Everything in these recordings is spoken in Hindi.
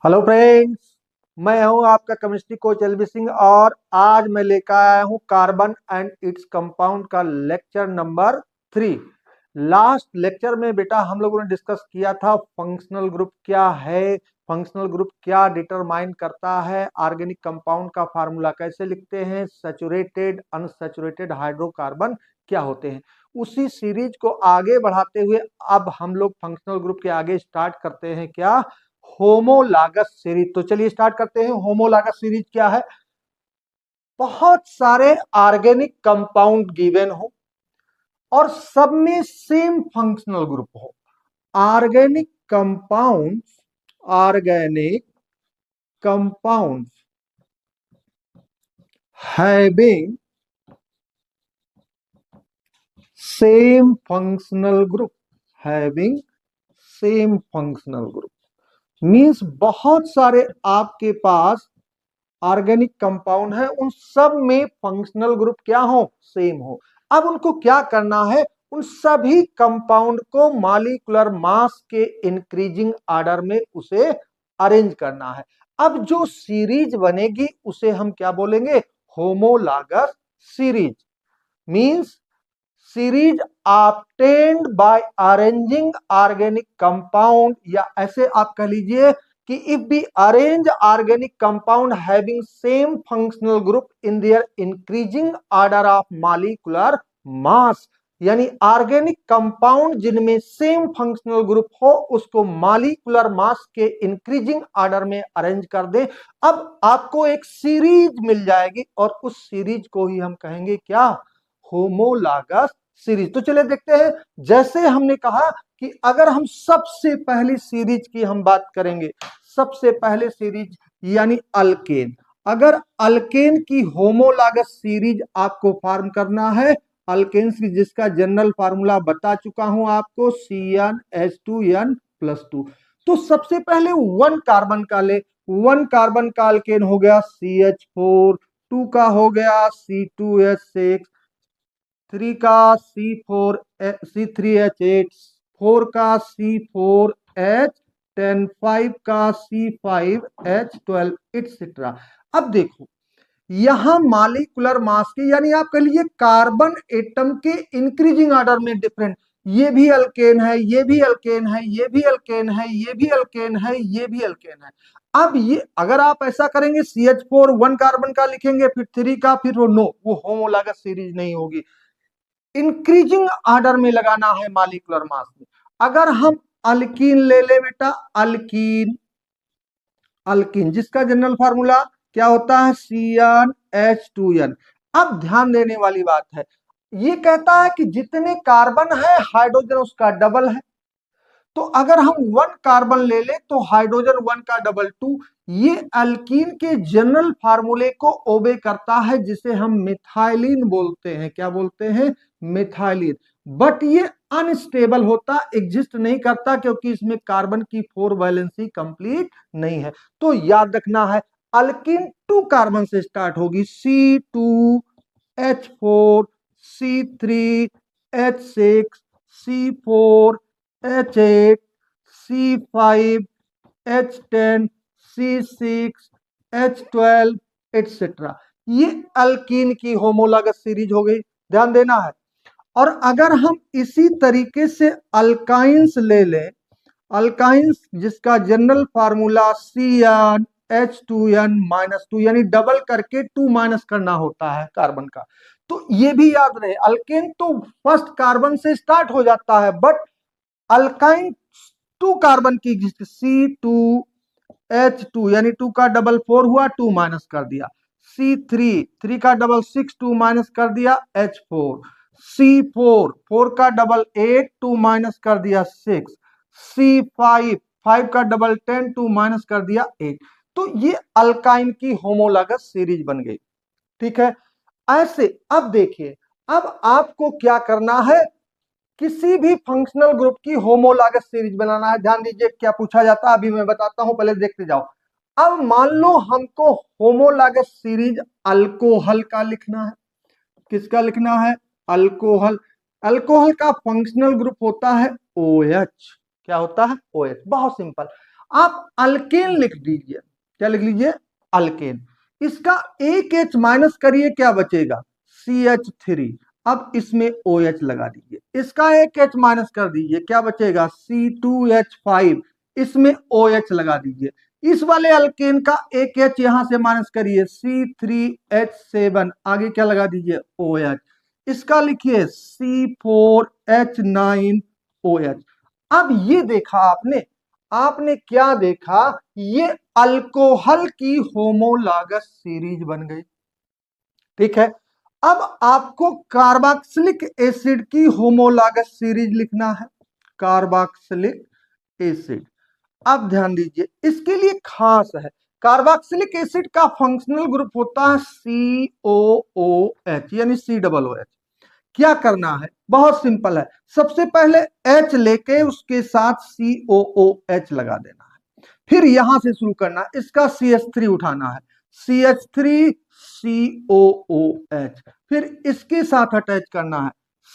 हेलो फ्रेंड्स, मैं हूं आपका केमिस्ट्री कोच एलबी सिंह और आज मैं लेकर आया हूं कार्बन एंड इट्स कंपाउंड का लेक्चर नंबर 3। लास्ट लेक्चर में बेटा हम लोगों ने डिस्कस किया था फंक्शनल ग्रुप क्या है, फंक्शनल ग्रुप क्या डिटरमाइन करता है, ऑर्गेनिक कंपाउंड का फार्मूला कैसे लिखते हैं, सैचुरेटेड अनसैचुरेटेड हाइड्रोकार्बन क्या होते हैं। उसी सीरीज को आगे बढ़ाते हुए अब हम लोग फंक्शनल ग्रुप के आगे स्टार्ट करते हैं क्या, होमोलागस सीरीज। तो चलिए स्टार्ट करते हैं। होमोलागस सीरीज क्या है? बहुत सारे ऑर्गेनिक कंपाउंड गिवन हो और सब में सेम फंक्शनल ग्रुप हो। Organic compounds having same functional group means बहुत सारे आपके पास ऑर्गेनिक कंपाउंड है, उन सब में फंक्शनल ग्रुप क्या हो, सेम हो। अब उनको क्या करना है, उन सभी कंपाउंड को मॉलिक्यूलर मास के इंक्रीजिंग ऑर्डर में उसे अरेंज करना है। अब जो सीरीज बनेगी उसे हम क्या बोलेंगे, homologous series. Means series obtained by arranging organic compound, या ऐसे आप कह लीजिए कि if we arrange organic compound having same functional group in their increasing order of molecular mass, यानी ऑर्गेनिक कंपाउंड जिनमें सेम फंक्शनल ग्रुप हो उसको मॉलिक्यूलर मास के इंक्रीजिंग ऑर्डर में अरेंज कर दें। अब आपको एक सीरीज मिल जाएगी और उस सीरीज को ही हम कहेंगे क्या, होमोलागस सीरीज। तो चलिए देखते हैं। जैसे हमने कहा कि अगर हम सबसे पहली सीरीज की हम बात करेंगे, सबसे पहले सीरीज यानी अल्केन। अगर अल्केन की होमोलागस सीरीज आपको फॉर्म करना है, अल्केन की जिसका जनरल फार्मूला बता चुका हूं आपको, CnH2n+2। तो सबसे पहले 1 कार्बन का ले, 1 कार्बन का अल्केन हो गया CH4, 2 का हो गया C2H6, 3 का C3H8, 4 का C4H10, 5 का C5H12 एक्सेट्रा। अब देखो यहां मॉलिक्यूलर मास के, यानी आप कह लीजिए कार्बन एटम के इंक्रीजिंग ऑर्डर में डिफरेंट, ये भी अल्केन है, ये भी अल्केन है, ये भी अल्केन है, ये भी अल्केन है, ये भी अल्केन है। अब ये अगर आप ऐसा करेंगे CH4 1 कार्बन का लिखेंगे फिर 3 का, फिर वो होमोलॉगस सीरीज नहीं होगी। इंक्रीजिंग ऑर्डर में लगाना है मॉलिक्यूलर मास में। अगर हम अल्कीन ले ले बेटा, अल्कीन जिसका जनरल फार्मूला क्या होता है, CnH2n। अब ध्यान देने वाली बात है, ये कहता है कि जितने कार्बन है हाइड्रोजन उसका डबल है। तो अगर हम 1 कार्बन ले ले तो हाइड्रोजन 1 का डबल 2। ये अल्कीन के जनरल फार्मूले को ओबे करता है, जिसे हम मिथाइलिन बोलते हैं। क्या बोलते हैं, मिथाइलिन। बट ये अनस्टेबल होता, एग्जिस्ट नहीं करता, क्योंकि इसमें कार्बन की 4 वैलेंसी कंप्लीट नहीं है। तो याद रखना है, अल्कीन 2 कार्बन से स्टार्ट होगी, C2H4, C3H6, C4H8, C5H10, C6H12 etcetera. ये अल्कीन की होमोलॉगस सीरीज हो गई, ध्यान देना है। और अगर हम इसी तरीके से अल्काइंस ले लें, अल्काइंस जिसका जनरल फार्मूला CnH2n-2, यानी डबल करके 2 माइनस करना होता है कार्बन का। तो ये भी याद रहे, अल्केन तो फर्स्ट कार्बन से स्टार्ट हो जाता है, बट अल्काइन 2 कार्बन की C2H2, यानी 2 का डबल 4 हुआ, 2 माइनस कर दिया। C3 का डबल 6, 2 माइनस कर दिया, H4। C4 का डबल 8, 2 माइनस कर दिया, 6। C5 का डबल 10, 2 माइनस कर दिया, 8। तो ये अल्काइन की होमोलॉगस सीरीज बन गई। ठीक है, ऐसे अब देखिए, अब आपको क्या करना है, किसी भी फंक्शनल ग्रुप की होमोलॉगस सीरीज बनाना है। ध्यान दीजिए क्या पूछा जाता है, अभी मैं बताता हूं, पहले देखते जाओ। अब मान लो हमको होमोलॉगस सीरीज अल्कोहल का लिखना है। किसका लिखना है, अल्कोहल। अल्कोहल का फंक्शनल ग्रुप होता है OH। क्या होता है, OH। बहुत सिंपल। आप अल्केन लिख दीजिए, क्या लिख लीजिए, अल्केन। इसका एक H माइनस करिए, क्या बचेगा, CH3। अब इसमें OH लगा दीजिए, इसका एक H माइनस कर दीजिए, क्या बचेगा, C2H5। इसमें OH लगा दीजिए। इस वाले अल्केन का एक H यहां से माइनस करिए, C3H7। आगे क्या लगा दीजिए, OH। इसका लिखिए C4H9OH। अब ये देखा आपने, आपने क्या देखा, ये अल्कोहल की होमोलॉगस सीरीज बन गई। ठीक है, अब आपको कार्बोक्सिलिक एसिड की होमोलॉगस सीरीज लिखना है, कार्बोक्सिलिक एसिड। अब ध्यान दीजिए, इसके लिए खास है, कार्बोक्सिलिक एसिड का फंक्शनल ग्रुप होता है COOH, यानी COOH। क्या करना है, बहुत सिंपल है, सबसे पहले H लेके उसके साथ COOH लगा देना है, फिर यहां से शुरू करना, इसका CH3 उठाना है, CH3COOH, फिर इसके साथ अटैच करना है,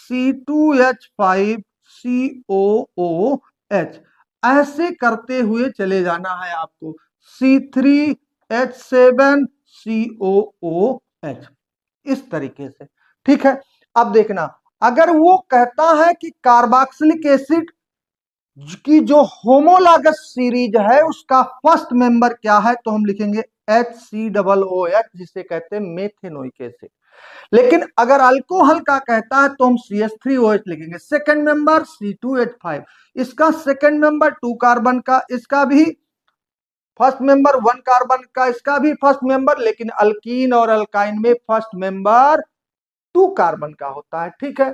C2H5COOH। ऐसे करते हुए चले जाना है आपको, C3H7COOH, इस तरीके से। ठीक है, अब देखना, अगर वो कहता है कि कार्बोक्सिलिक एसिड की जो होमोलॉगस सीरीज है उसका फर्स्ट मेंबर क्या है, तो हम लिखेंगे HCOOH, जिसे कहते हैं मेथेनोइक एसिड। लेकिन अगर अल्कोहल का कहता है तो हम CH3OH लिखेंगे। सेकंड मेंबर C2H5, इसका सेकंड मेंबर 2 कार्बन का, इसका भी फर्स्ट मेंबर 1 कार्बन का, इसका भी फर्स्ट मेंबर, लेकिन अल्कीन और अल्काइन में फर्स्ट मेंबर 2 कार्बन का होता है। ठीक है,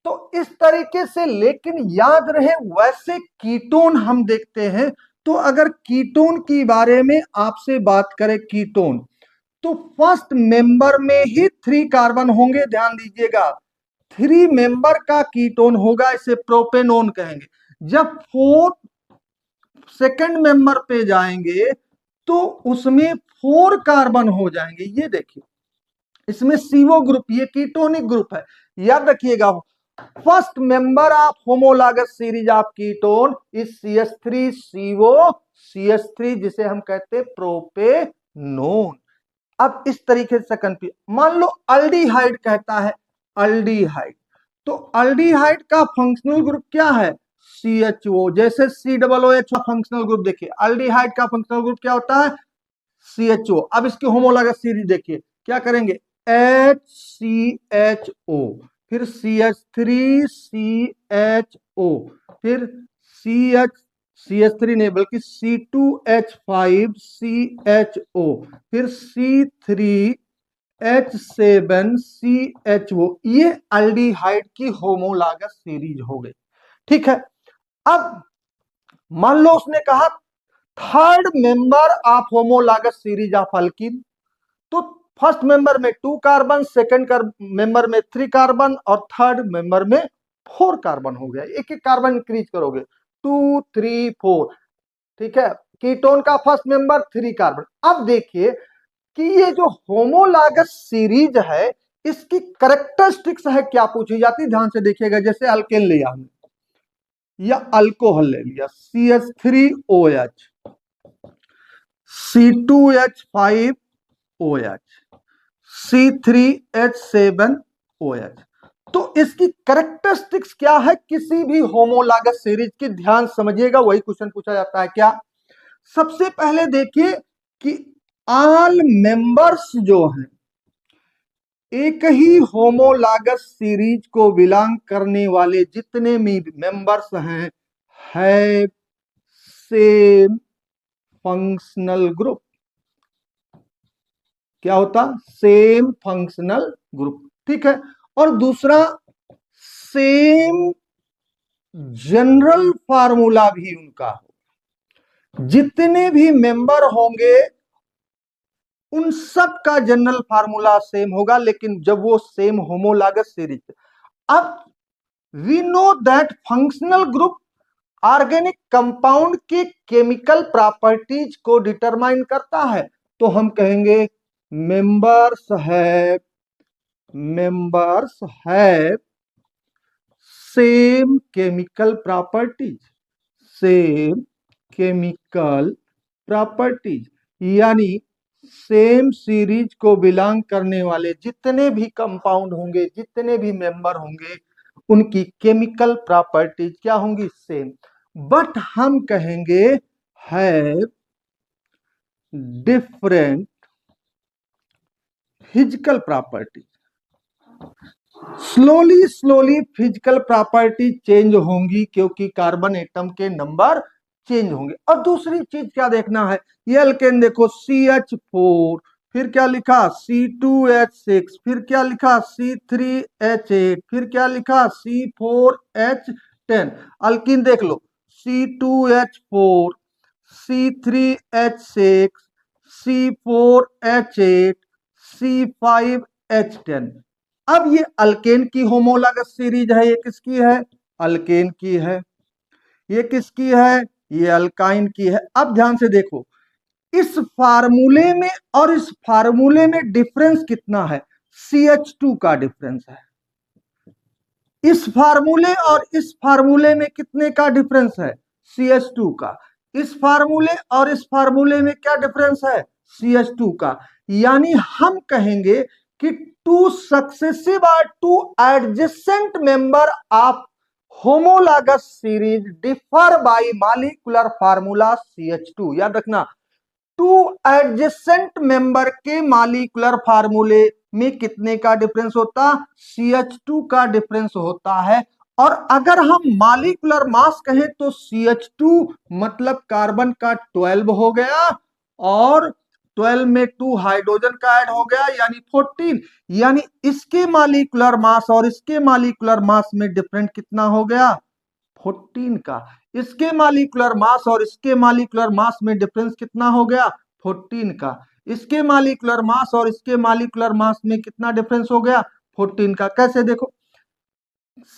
तो इस तरीके से, लेकिन याद रहे वैसे कीटोन हम देखते हैं, तो अगर कीटोन की बारे में आपसे बात करें, कीटोन, तो फर्स्ट मेंबर में ही 3 कार्बन होंगे, ध्यान दीजिएगा, 3 मेंबर का कीटोन होगा, इसे प्रोपेनोन कहेंगे। जब 4 सेकंड मेंबर पे जाएंगे तो उसमें 4 कार्बन हो जाएंगे। ये देखिए, इसमें CO ग्रुप, ये कीटोनिक ग्रुप है, याद रखिएगा। First member of homologous series of ketone is CH3CO CH3, जिसे हम कहते हैं प्रोपेनोन। अब इस तरीके से मान लो अल्डिहाइड कहता है, अल्डिहाइड, तो अल्डिहाइड का फंक्शनल ग्रुप क्या है, CHO। जैसे COOH का फंक्शनल ग्रुप देखिए, अल्डिहाइड का फंक्शनल ग्रुप क्या होता है, CHO। अब इसकी होमोलॉगस सीरीज देखिए, क्या करेंगे, HCHO, फिर CH3CHO, फिर CH3 नहीं बल्कि C2H5CHO, फिर C3H7CHO। ये अल्डिहाइड की होमोलॉगस सीरीज हो गई। ठीक है, अब मान लो उसने कहा third member of homologous series of alkyne, तो फर्स्ट मेंबर में 2 कार्बन, सेकंड मेंबर में 3 कार्बन, और थर्ड मेंबर में 4 कार्बन हो गया। एक एक कार्बन इंक्रीज करोगे, 2 3 4। ठीक है, कीटोन का फर्स्ट मेंबर 3 कार्बन। अब देखिए कि ये जो होमोलॉगस सीरीज है, इसकी कैरेक्टरिस्टिक्स है, क्या पूछी जाती, ध्यान से देखिएगा। जैसे अल्केन लिया हमने या अल्कोहल ले लिया, CH3OH, C2H5OH, C3H7OH। तो इसकी कैरेक्टरिस्टिक्स क्या है किसी भी होमोलॉगस सीरीज की, ध्यान समझिएगा, वही क्वेश्चन पूछा जाता है। क्या, सबसे पहले देखिए कि ऑल मेंबर्स जो हैं एक ही होमोलॉगस सीरीज को बिलोंग करने वाले जितने भी मेंबर्स हैं, हैव सेम फंक्शनल ग्रुप। क्या होता, सेम फंक्शनल ग्रुप। ठीक है, और दूसरा सेम जनरल फार्मूला भी उनका हो, जितने भी मेंबर होंगे उन सब का जनरल फार्मूला सेम होगा, लेकिन जब वो सेम होमोलॉगस सीरीज। अब we know that functional group organic compound के केमिकल प्रॉपर्टीज को डिटरमाइन करता है, तो हम कहेंगे members have same chemical properties, same chemical properties, यानी सेम सीरीज को बिलोंग करने वाले जितने भी कंपाउंड होंगे, जितने भी मेंबर होंगे, उनकी केमिकल प्रॉपर्टीज क्या होंगी? सेम। बट हम कहेंगे have different physical properties. Slowly slowly physical property change होंगी क्योंकि कार्बन एटम के नंबर चेंज होंगे। और दूसरी चीज क्या देखना है, ये अल्केन देखो CH4, फिर क्या लिखा C2H6, फिर क्या लिखा C3H8, फिर क्या लिखा C4H10। अल्कीन देख लो C2H4, C3H6, C4H8, C5H10। अब ये अल्केन की होमोलॉगस सीरीज है, ये किसकी है? अल्केन की है। ये किसकी है? ये अल्काइन की है। अब ध्यान से देखो, इस फार्मूले में और इस फार्मूले में डिफरेंस कितना है? CH2 का डिफरेंस है। इस फार्मूले और इस फार्मूले में कितने का डिफरेंस है? CH2 का। इस फार्मूले और इस फार्मूले में क्या डिफरेंस है? CH2 का। यानी हम कहेंगे कि टू सक्सेसिव और two adjacent member of homologous series differ by molecular formula CH2। याद रखना, टू एडजेसेंट मेंबर के मॉलिक्यूलर फार्मूले में कितने का डिफरेंस होता? CH2 का डिफरेंस होता है। और अगर हम मॉलिक्यूलर मास कहें तो CH2 मतलब कार्बन का 12 हो गया, और 12 में 2 हाइड्रोजन का ऐड हो गया, यानी 14। यानी इसके मॉलिक्यूलर मास और इसके मॉलिक्यूलर मास में डिफरेंट कितना हो गया? 14 का। इसके मॉलिक्यूलर मास और इसके मॉलिक्यूलर मास में डिफरेंस कितना हो गया? 14 का। इसके मॉलिक्यूलर मास और इसके मॉलिक्यूलर मास में कितना डिफरेंस हो गया? 14 का। कैसे देखो,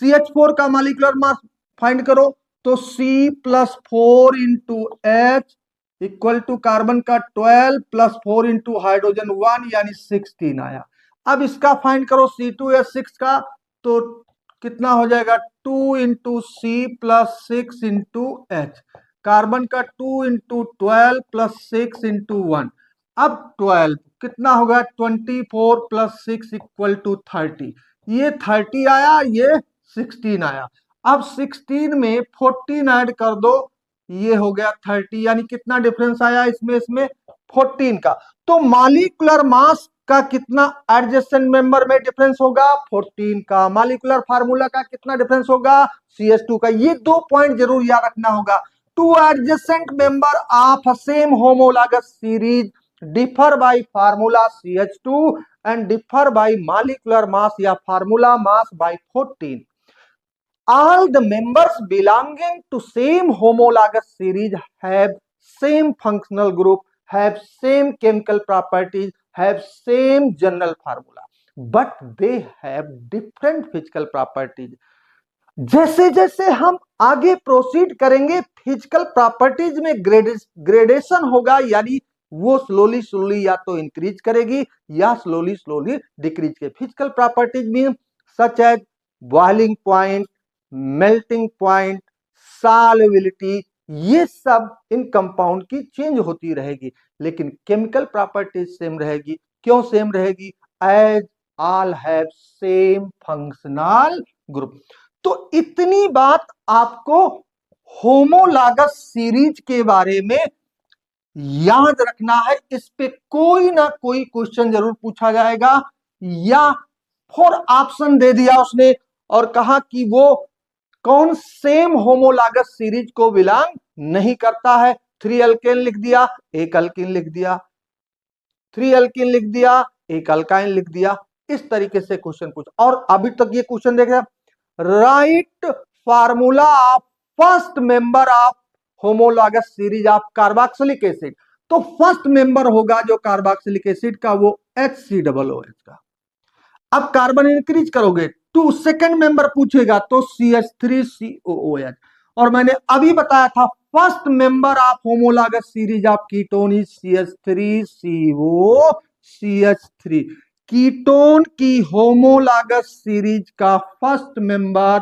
CH4 का मॉलिक्यूलर मास फाइंड करो तो C+4 into H equal to carbon का 12 +4 इंटू हाइड्रोजन 1 यानी 16 आया। अब इसका फाइंड करो C2H6 का, तो कितना हो जाएगा? 2 into C+6 into H। Carbon का 2 इंटू 12 +6 इंटू 1। अब 12 कितना होगा? 24 +6 इक्वल टू 30। ये 30 आया, ये 16 आया। अब 16 में 14 ऐड कर दो, ये हो गया 30। यानी कितना डिफरेंस आया इसमें? इसमें 14 का। तो मॉलिक्यूलर मास का कितना एडजेसेंट मेंबर में डिफरेंस होगा? 14 का। मॉलिक्यूलर फार्मूला का कितना डिफरेंस होगा? CH2 का। ये 2 पॉइंट जरूर याद रखना होगा। Two adjacent member of same homologous series differ by formula CH2 and differ by molecular mass या formula mass by 14. All the members belonging to same homologous series have same functional group, have same chemical properties, have same general formula, but they have different physical properties. जैसे जैसे हम आगे प्रोसीड करेंगे फिजिकल प्रॉपर्टीज में ग्रेडेशन होगा, यानी वो स्लोली स्लोली या तो इंक्रीज करेगी या स्लोली स्लोली डिक्रीज के। फिजिकल प्रॉपर्टीज में such as boiling point, melting point, solubility, ये सब इन कंपाउंड की चेंज होती रहेगी, लेकिन केमिकल प्रॉपर्टीज सेम रहेगी। क्यों सेम रहेगी? As all have same functional group. तो इतनी बात आपको होमोलॉगस सीरीज के बारे में याद रखना है। इस पे कोई ना कोई क्वेश्चन जरूर पूछा जाएगा, या 4 ऑप्शन दे दिया उसने और कहा कि वो कौन सेम होमोलॉगस सीरीज को बिलोंग नहीं करता है। 3 अल्केन लिख दिया, 1 अल्कीन लिख दिया, 3 अल्कीन लिख दिया, 1 अल्काइन लिख दिया। इस तरीके से क्वेश्चन पूछ। और अभी तक ये क्वेश्चन देख रहे हैं, right formula of first member of homologous series of carboxylic acid. तो फर्स्ट मेंबर होगा जो कार्बोक्सिलिक एसिड का वो HCOOH का। अब कार्बन इंक्रीज करोगे तो सेकंड मेंबर पूछेगा तो CH3COOH। और मैंने अभी बताया था first member of homologous series of ketone is CH3COCH3। Ketone की होमोलॉगस सीरीज का फर्स्ट मेंबर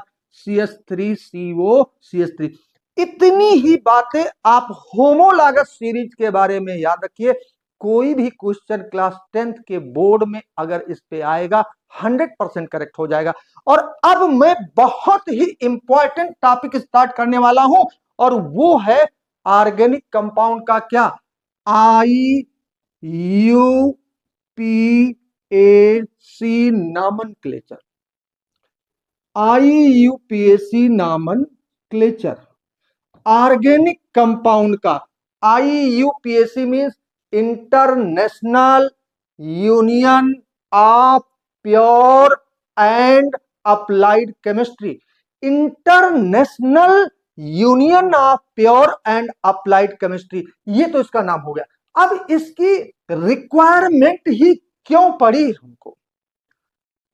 CH3COCH3। इतनी ही बातें आप होमोलॉगस सीरीज के बारे में याद रखिए। कोई भी क्वेश्चन क्लास 10th के बोर्ड में अगर इस पे आएगा 100% करेक्ट हो जाएगा। और अब मैं बहुत ही इंपॉर्टेंट टॉपिक स्टार्ट करने वाला हूं, और वो है ऑर्गेनिक कंपाउंड का क्या, IUPAC nomenclature. IUPAC nomenclature organic compound का। IUPAC means international union of pure and applied chemistry. International union of pure and applied chemistry, ये तो इसका नाम हो गया। अब इसकी रिक्वायरमेंट ही क्यों पड़ी हमको,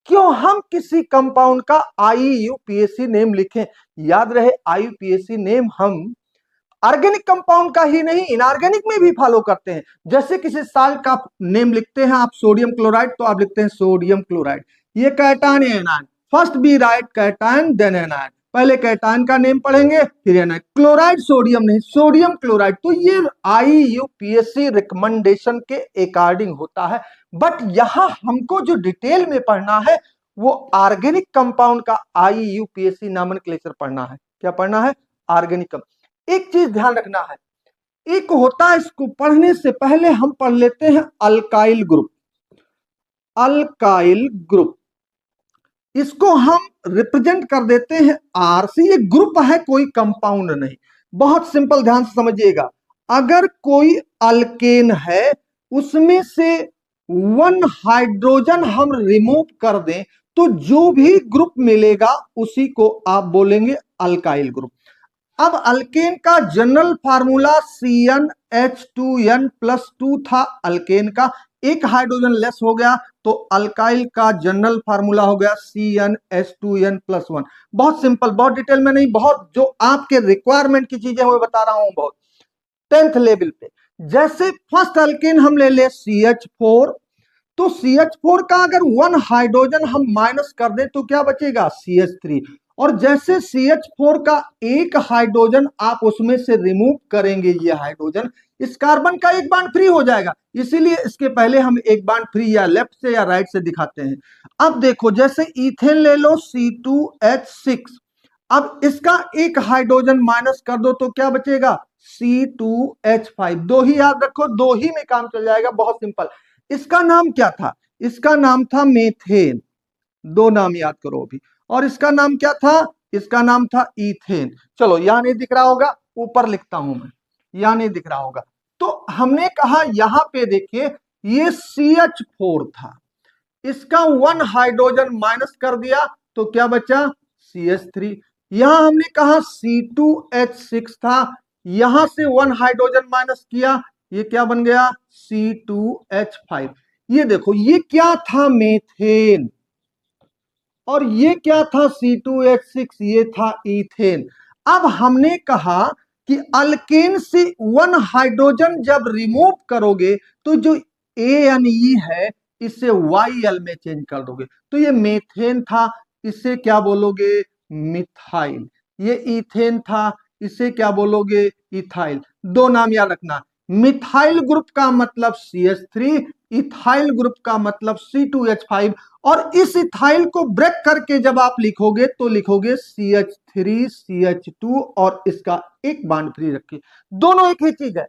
क्यों हम किसी कंपाउंड का IUPAC नेम लिखें। याद रहे IUPAC नेम हम ऑर्गेनिक कंपाउंड का ही नहीं, इनऑर्गेनिक में भी फॉलो करते हैं। जैसे किसी साल्ट का नेम लिखते हैं आप, सोडियम क्लोराइड, तो आप लिखते हैं सोडियम क्लोराइड। ये कैटायन है anion, first be write cation then anion, पहले कैटायन का नेम पढ़ेंगे फिर एनायन। क्लोराइड सोडियम नहीं, सोडियम क्लोराइड। तो ये IUPAC रिकमेंडेशन के अकॉर्डिंग होता है। बट यहां हमको जो डिटेल में पढ़ना है वो ऑर्गेनिक कंपाउंड का IUPAC नॉमेनक्लेचर पढ़ना है। क्या पढ़ना है, ऑर्गेनिक। एक चीज ध्यान रखना है, एक होता है, इसको पढ़ने से पहले हम पढ़ लेते हैं अल्काइल ग्रुप। अल्काइल ग्रुप, इसको हम रिप्रेजेंट कर देते हैं R से। ये ग्रुप है, कोई कंपाउंड नहीं। बहुत सिंपल, ध्यान से समझिएगा। अगर कोई अल्केन है, उसमें से 1 हाइड्रोजन हम रिमूव कर दें तो जो भी ग्रुप मिलेगा उसी को आप बोलेंगे अल्काइल ग्रुप। अब अल्केन का जनरल फार्मूला CnH2n+2 था। अल्केन का एक हाइड्रोजन लेस हो गया तो अल्काइल का जनरल फार्मूला हो गया CnH2n+1। बहुत सिंपल, बहुत डिटेल में नहीं, बहुत जो आपके रिक्वायरमेंट की चीजें वो बता रहा हूं, बहुत 10th लेवल पे। जैसे फर्स्ट अल्केन हम ले CH4, तो CH4 का अगर 1 हाइड्रोजन हम माइनस कर दें तो क्या बचेगा, CH3। और जैसे CH4 का एक हाइड्रोजन आप उसमें से रिमूव करेंगे, ये हाइड्रोजन, इस कार्बन का एक बॉन्ड फ्री हो जाएगा। इसीलिए इसके पहले हम एक बॉन्ड फ्री या लेफ्ट से या राइट से दिखाते हैं। अब देखो, जैसे इथेन ले लो C2H6, अब इसका एक हाइड्रोजन माइनस कर दो तो क्या बचेगा, C2H5। दो ही याद रखो, दो ही में काम चल जाएगा, बहुत सिंपल। इसका नाम क्या था, इसका नाम था मेथेन। दो नाम याद करो अभी। और इसका नाम क्या था, इसका नाम था इथेन। चलो, यहां नहीं दिख रहा होगा, ऊपर लिखता हूं मैं, यहां नहीं दिख रहा होगा। तो हमने कहा यहां पे देखिए, ये CH4 था, इसका 1 हाइड्रोजन माइनस कर दिया तो क्या बचा, CH3। यहां हमने कहा C2H6 था, यहां से 1 हाइड्रोजन माइनस किया, ये क्या बन गया, C2H5। ये देखो, ये क्या था, मेथेन। और ये क्या था, C2H6, ये था इथेन। अब हमने कहा कि अल्केन से 1 हाइड्रोजन जब रिमूव करोगे तो जो ANE है इसे YL में चेंज कर दोगे, तो ये मेथेन था, इसे क्या बोलोगे, मिथाइल। ये इथेन था, इसे क्या बोलोगे, इथाइल। दो नाम याद रखना, मिथाइल ग्रुप का मतलब CH3, इथाइल ग्रुप का मतलब C2H5। और इस इथाइल को ब्रेक करके जब आप लिखोगे तो लिखोगे CH3 CH2 और इसका एक बॉन्ड फ्री रखिए, दोनों एक ही चीज है,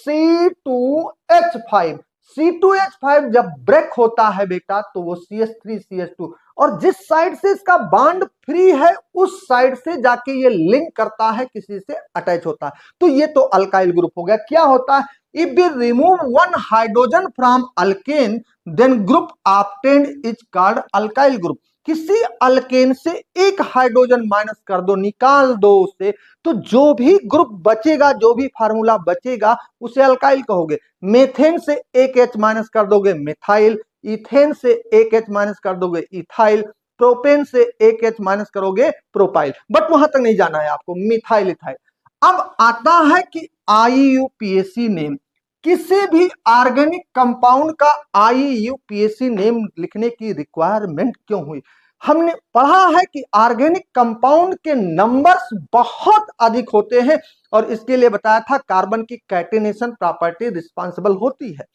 C2H5। C2H5 जब ब्रेक होता है बेटा तो वो CH3 CH2, और जिस साइड से इसका बॉन्ड फ्री है उस साइड से जाके ये लिंक करता है, किसी से अटैच होता है, तो ये तो अल्काइल ग्रुप हो गया। क्या होता है, if we remove 1 hydrogen from alkane then group obtained is called alkyl group. किसी अल्केन से एक हाइड्रोजन माइनस कर दो, निकाल दो उसे, तो जो भी ग्रुप बचेगा, जो भी फार्मूला बचेगा उसे अल्काइल कहोगे। मेथेन से एक H माइनस कर दोगे, मिथाइल। इथेन से एक H माइनस कर दोगे, इथाइल। प्रोपेन से एक H माइनस करोगे, प्रोपाइल। बट वहां तक नहीं जाना है आपको, मिथाइल इथाइल। अब आता है कि IUPAC नेम, किसी भी ऑर्गेनिक कंपाउंड का IUPAC नेम लिखने की रिक्वायरमेंट क्यों हुई। हमने पढ़ा है कि ऑर्गेनिक कंपाउंड के नंबर्स बहुत अधिक होते हैं और इसके लिए बताया था कार्बन की कैटेनेशन प्रॉपर्टी रिस्पॉन्सिबल होती है।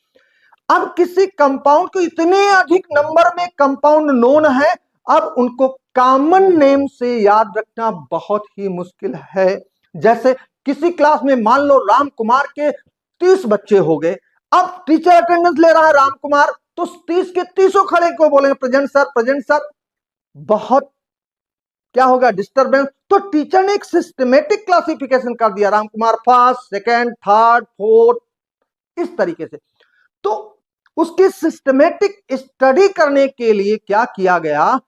अब किसी कंपाउंड को इतने अधिक नंबर में कंपाउंड नोन है, अब उनको कॉमन नेम से याद रखना बहुत ही मुश्किल है। जैसे किसी क्लास में मान लो राम कुमार के 30 बच्चे हो गए, अब टीचर अटेंडेंस ले रहा है राम कुमार, तो 30 के 30 खड़े को बोलेंगे प्रेजेंट सर, प्रेजेंट सर। बहुत क्या होगा, डिस्टरबेंस। तो टीचर ने एक सिस्टमेटिक क्लासिफिकेशन कर दिया, Ram Kumar first, second, third, fourth, इस तरीके से। तो उसकी सिस्टमेटिक स्टडी करने के लिए क्या किया गया,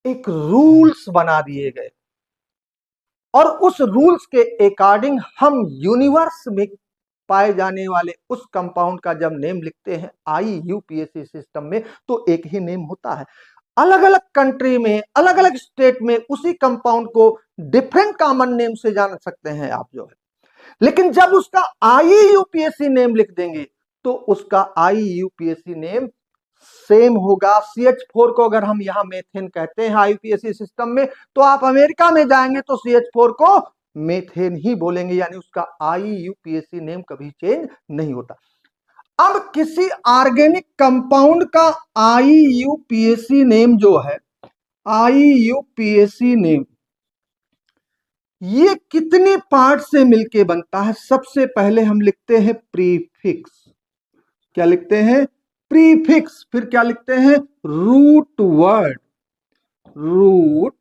एक रूल्स बना दिए गए और उस रूल्स के अकॉर्डिंग हम यूनिवर्स में पाए जाने वाले उस कंपाउंड का जब नेम लिखते हैं IUPAC सिस्टम में, तो एक ही नेम होता है। अलग अलग कंट्री में, अलग अलग स्टेट में उसी कंपाउंड को डिफरेंट कॉमन नेम से जान सकते हैं आप जो है, लेकिन जब उसका IUPAC नेम लिख देंगे तो उसका IUPAC नेम सेम होगा। CH4 को अगर हम यहां मेथेन कहते हैं IUPAC सिस्टम में, तो आप अमेरिका में जाएंगे तो CH4 को मेथेन ही बोलेंगे, यानी उसका IUPAC नेम कभी चेंज नहीं होता। अब किसी ऑर्गेनिक कंपाउंड का IUPAC नेम जो है, IUPAC नेम ये कितने पार्ट से मिलके बनता है? सबसे पहले हम लिखते हैं प्रीफिक्स। क्या लिखते हैं? प्रीफिक्स। फिर क्या लिखते हैं? Root word, root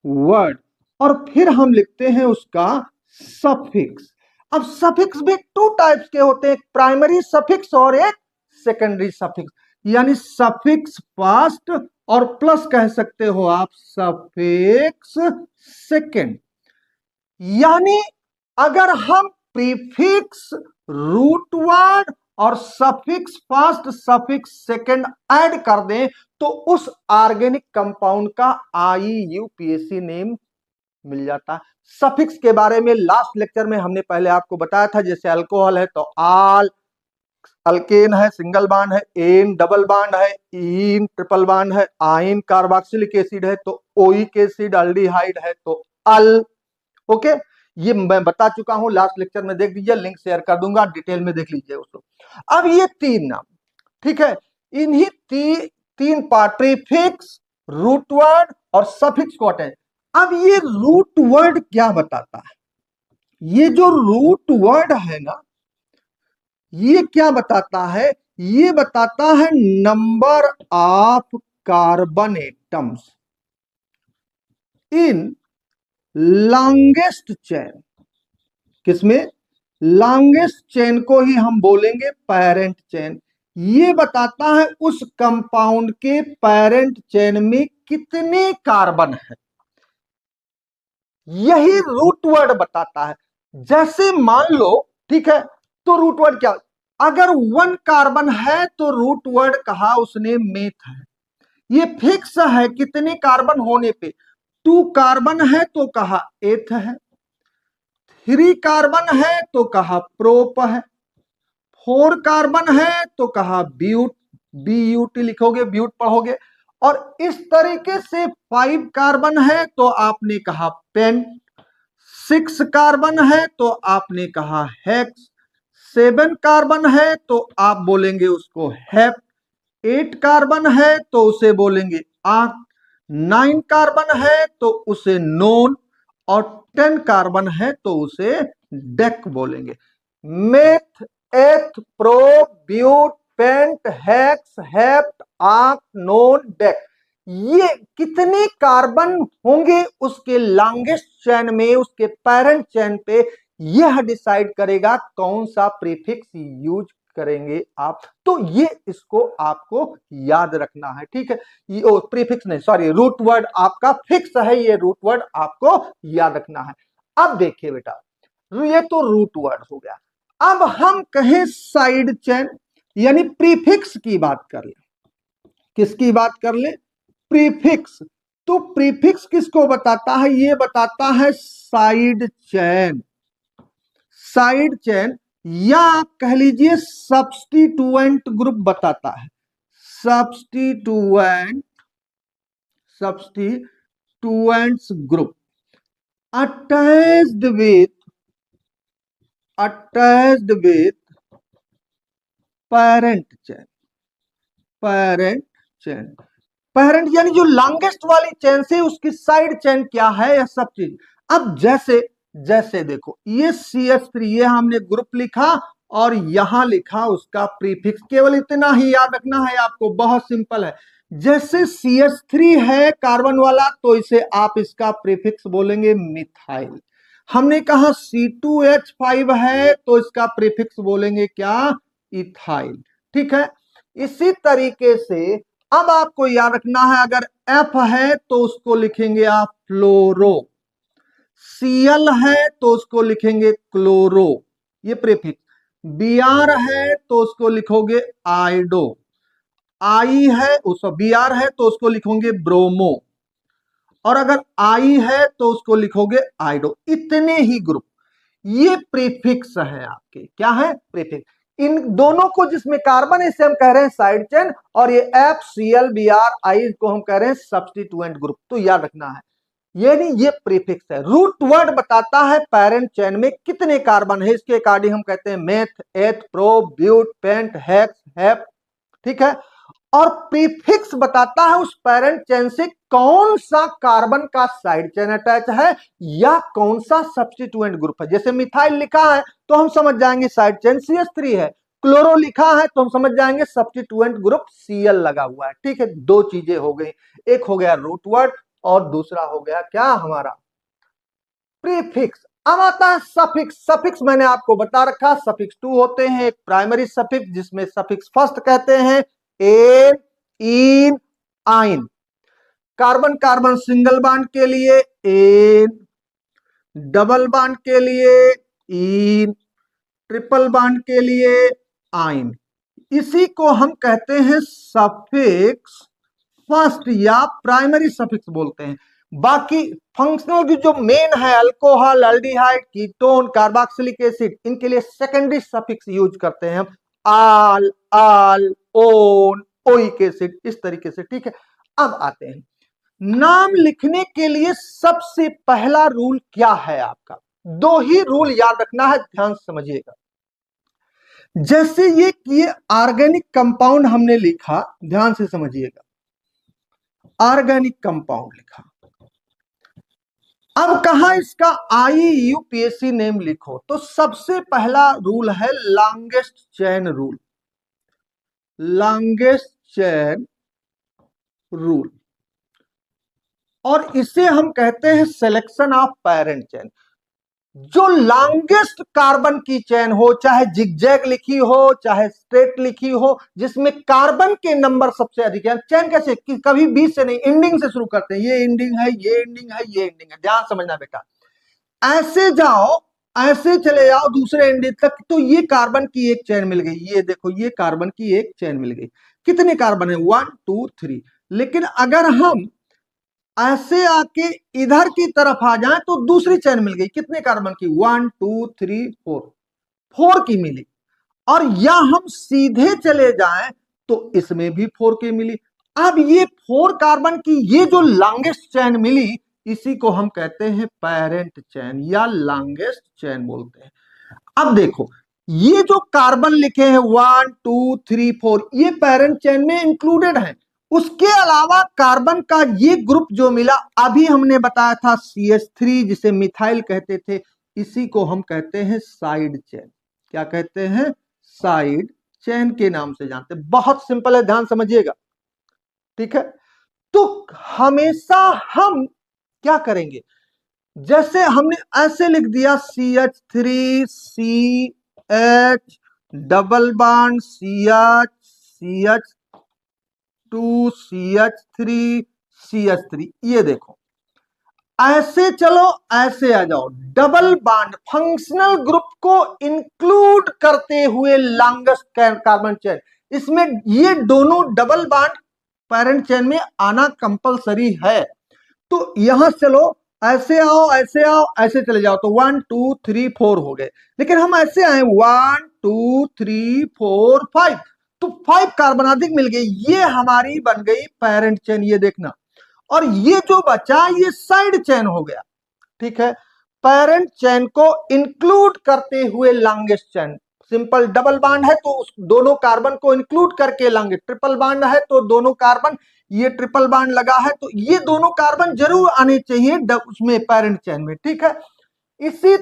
word. और फिर हम लिखते हैं उसका सफिक्स। अब सफिक्स भी टू टाइप्स के होते हैं, एक प्राइमरी सफिक्स और एक सेकेंडरी सफिक्स। यानी सफिक्स फर्स्ट और प्लस कह सकते हो आप सफिक्स सेकेंड। यानी अगर हम प्रीफिक्स, रूट वर्ड और suffix first, suffix second add कर दें तो उस ऑर्गेनिक कंपाउंड का IUPAC नेम मिल जाता है। सफिक्स के बारे में लास्ट लेक्चर में हमने पहले आपको बताया था, जैसे अल्कोहल है तो आल, अल्केन है सिंगल बॉन्ड है, एन डबल बॉन्ड है, इन ट्रिपल बॉन्ड है, आइन कार्बोक्सिलिक एसिड है तो ओइक एसिड, अल्डिहाइड है तो अल। ओके, ये मैं बता चुका हूं, लास्ट लेक्चर में देख लीजिए, लिंक शेयर कर दूंगा, डिटेल में देख लीजिए उसको। अब ये तीन नाम, ठीक है, इन्हीं तीन पार्ट प्रीफिक्स, रूट वर्ड और सफिक्स को हटाएं। अब ये रूट वर्ड क्या बताता है? ये जो रूट वर्ड है ना, ये क्या बताता है? ये बताता है number of carbon atoms in longest chain. किसमें? लॉन्गेस्ट चेन को ही हम बोलेंगे पेरेंट चेन। ये बताता है उस कंपाउंड के पेरेंट चेन में कितने कार्बन है, यही रूट वर्ड बताता है। जैसे मान लो, ठीक है, तो रूट वर्ड क्या, अगर 1 कार्बन है तो रूट वर्ड कहा उसने मेथ है, ये फिक्स है कितने कार्बन होने पे। 2 कार्बन है तो कहा एथ है, 3 कार्बन है तो कहा प्रोप है, 4 कार्बन है तो कहा ब्यूट, BUT लिखोगे, ब्यूट पढ़ोगे। और इस तरीके से 5 कार्बन है तो आपने कहा पेन, 6 कार्बन है तो आपने कहा हेक्स, 7 कार्बन है तो आप बोलेंगे उसको हेप, 8 कार्बन है तो उसे बोलेंगे आक, 9 कार्बन है तो उसे नोन, और 10 कार्बन है तो उसे डेक बोलेंगे। Meth, eth, pro, but, pent, hex, hept, oct, non, dec, ये कितने कार्बन होंगे उसके लॉन्गेस्ट चेन में, उसके पेरेंट चेन पे, यह डिसाइड करेगा कौन सा प्रीफिक्स यूज करेंगे आप। तो ये इसको आपको याद रखना है, ठीक है। ये प्रीफिक्स नहीं, सॉरी, रूट वर्ड आपका फिक्स है, ये रूट वर्ड आपको याद रखना है। अब देखिए बेटा, ये तो रूट वर्ड हो गया। अब हम कहें साइड चेन, यानी प्रीफिक्स की बात कर ले। किसकी बात कर ले? प्रीफिक्स। तो प्रीफिक्स किसको बताता है? ये बताता है साइड चेन। साइड चेन, या आप कह लीजिए सब्स्टिट्यूएंट ग्रुप बताता है। Substituent substituents group attached with parent chain. Parent यानी जो लॉन्गेस्ट वाली चेन से उसकी साइड चेन क्या है, यह सब चीज। अब जैसे देखो ये CH3, ये हमने ग्रुप लिखा और यहां लिखा उसका प्रीफिक्स, केवल इतना ही याद रखना है आपको, बहुत सिंपल है। जैसे CH3 है कार्बन वाला तो इसे आप इसका प्रीफिक्स बोलेंगे मिथाइल। हमने कहा C2H5 है तो इसका प्रीफिक्स बोलेंगे क्या, इथाइल। ठीक है, इसी तरीके से अब आपको याद रखना है, अगर F है तो उसको लिखेंगे आप फ्लोरो, Cl है तो उसको लिखेंगे क्लोरो, ये प्रीफिक्स। Br है तो उसको लिखोगे आइडो, I है Br है तो उसको लिखोगे ब्रोमो, और अगर I है तो उसको लिखोगे आइडो। इतने ही ग्रुप, ये प्रीफिक्स है आपके, क्या है, प्रीफिक्स। इन दोनों को जिसमें कार्बन है इसे हम कह रहे हैं साइड चेन, और ये FCl Br I को हम कह रहे हैं सब्स्टिट्यूएंट ग्रुप। तो याद रखना है, ये नहीं, ये प्रीफिक्स है। रूट वर्ड बताता है पेरेंट चेन में कितने कार्बन है, इसके अकॉर्डिंग हम कहते हैं meth, eth, pro, but, pent, hex, हेप। ठीक है, और प्रीफिक्स बताता है उस पेरेंट चेन से कौन सा कार्बन का साइड चेन अटैच है या कौन सा सब्स्टिट्यूएंट ग्रुप है। जैसे मिथाइल लिखा है तो हम समझ जाएंगे साइड चेन CH3 है, क्लोरो लिखा है तो हम समझ जाएंगे सब्स्टिट्यूएंट ग्रुप Cl लगा हुआ है। ठीक है, दो चीजें हो गई, एक हो गया रूट वर्ड और दूसरा हो गया क्या, हमारा प्रीफिक्स। अब आता है सफिक्स। सफिक्स मैंने आपको बता रखा, सफिक्स 2 होते हैं। एक प्राइमरी सफिक्स जिसमें सफिक्स फर्स्ट कहते हैं एन, इन, आइन। कार्बन कार्बन सिंगल बॉन्ड के लिए एन, डबल बॉन्ड के लिए इन, ट्रिपल बॉन्ड के लिए आइन। इसी को हम कहते हैं सफिक्स फर्स्ट या प्राइमरी सफिक्स बोलते हैं। बाकी फंक्शनल की जो मेन है alcohol, aldehyde, ketone, carboxylic acid, इनके लिए सेकेंडरी सफिक्स यूज करते हैं हम, आल, आल, ओन, ओइक एसिड, इस तरीके से। ठीक है, अब आते हैं नाम लिखने के लिए सबसे पहला रूल क्या है आपका, दो ही रूल याद रखना है, ध्यान से समझिएगा। जैसे ये ऑर्गेनिक कंपाउंड हमने लिखा, ध्यान से समझिएगा, ऑर्गेनिक कंपाउंड लिखा। अब कहा इसका IUPAC नेम लिखो, तो सबसे पहला रूल है longest chain rule, longest chain rule, और इसे हम कहते हैं सिलेक्शन ऑफ पेरेंट चेन। जो लॉन्गेस्ट कार्बन की चेन हो, चाहे जिगजैग लिखी हो चाहे स्ट्रेट लिखी हो, जिसमें कार्बन के नंबर सबसे अधिक है। चेन कैसे, कभी बीच से नहीं, एंडिंग से शुरू करते हैं, ये एंडिंग है, ये एंडिंग है, ये एंडिंग है, ध्यान समझना बेटा। ऐसे जाओ, ऐसे चले जाओ दूसरे एंडिंग तक, तो ये कार्बन की एक चेन मिल गई। ये देखो, ये कार्बन की एक चेन मिल गई। कितने कार्बन है, 1 2 3। लेकिन अगर हम ऐसे आके इधर की तरफ आ जाए तो दूसरी चेन मिल गई, कितने कार्बन की, 1 2 3 4, 4 की मिली। और या हम सीधे चले जाएं तो इसमें भी 4 की मिली। अब ये 4 कार्बन की ये जो लॉन्गेस्ट चेन मिली, इसी को हम कहते हैं पेरेंट चेन या लॉन्गेस्ट चेन बोलते हैं। अब देखो, ये जो कार्बन लिखे हैं 1 2 3 4, ये पेरेंट चेन में इंक्लूडेड है। उसके अलावा कार्बन का ये ग्रुप जो मिला, अभी हमने बताया था CH3 जिसे मिथाइल कहते थे, इसी को हम कहते हैं साइड चेन। क्या कहते हैं, साइड चेन के नाम से जानते हैं। बहुत सिंपल है, ध्यान समझिएगा। ठीक है, तो हमेशा हम क्या करेंगे, जैसे हमने ऐसे लिख दिया CH3 CH double bond CH CH2 CH3 CH3, ये देखो ऐसे चलो, ऐसे आ जाओ, डबल बॉन्ड फंक्शनल ग्रुप को इंक्लूड करते हुए लॉन्गेस्ट कार्बन चेन, इसमें ये दोनों डबल बॉन्ड पेरेंट चेन में आना कंपलसरी है। तो यहां चलो, ऐसे आओ, ऐसे आओ, ऐसे चले जाओ, तो 1 2 3 4 हो गए। लेकिन हम ऐसे आए 1 2 3 4 5, तो 5 कार्बन अधिक मिल गए, ये हमारी बन गई पेरेंट चेन, ये देखना। और ये जो बचा ये साइड चेन हो गया। ठीक है, पेरेंट चेन को इंक्लूड करते हुए longest chain, simple double bond है तो उस दोनों कार्बन को इंक्लूड करके लॉन्गेस्ट, ट्रिपल बॉन्ड है तो दोनों कार्बन, ये ट्रिपल बॉन्ड लगा है तो ये दोनों कार्बन जरूर आने चाहिए उसमें पेरेंट चेन में। ठीक है, इसी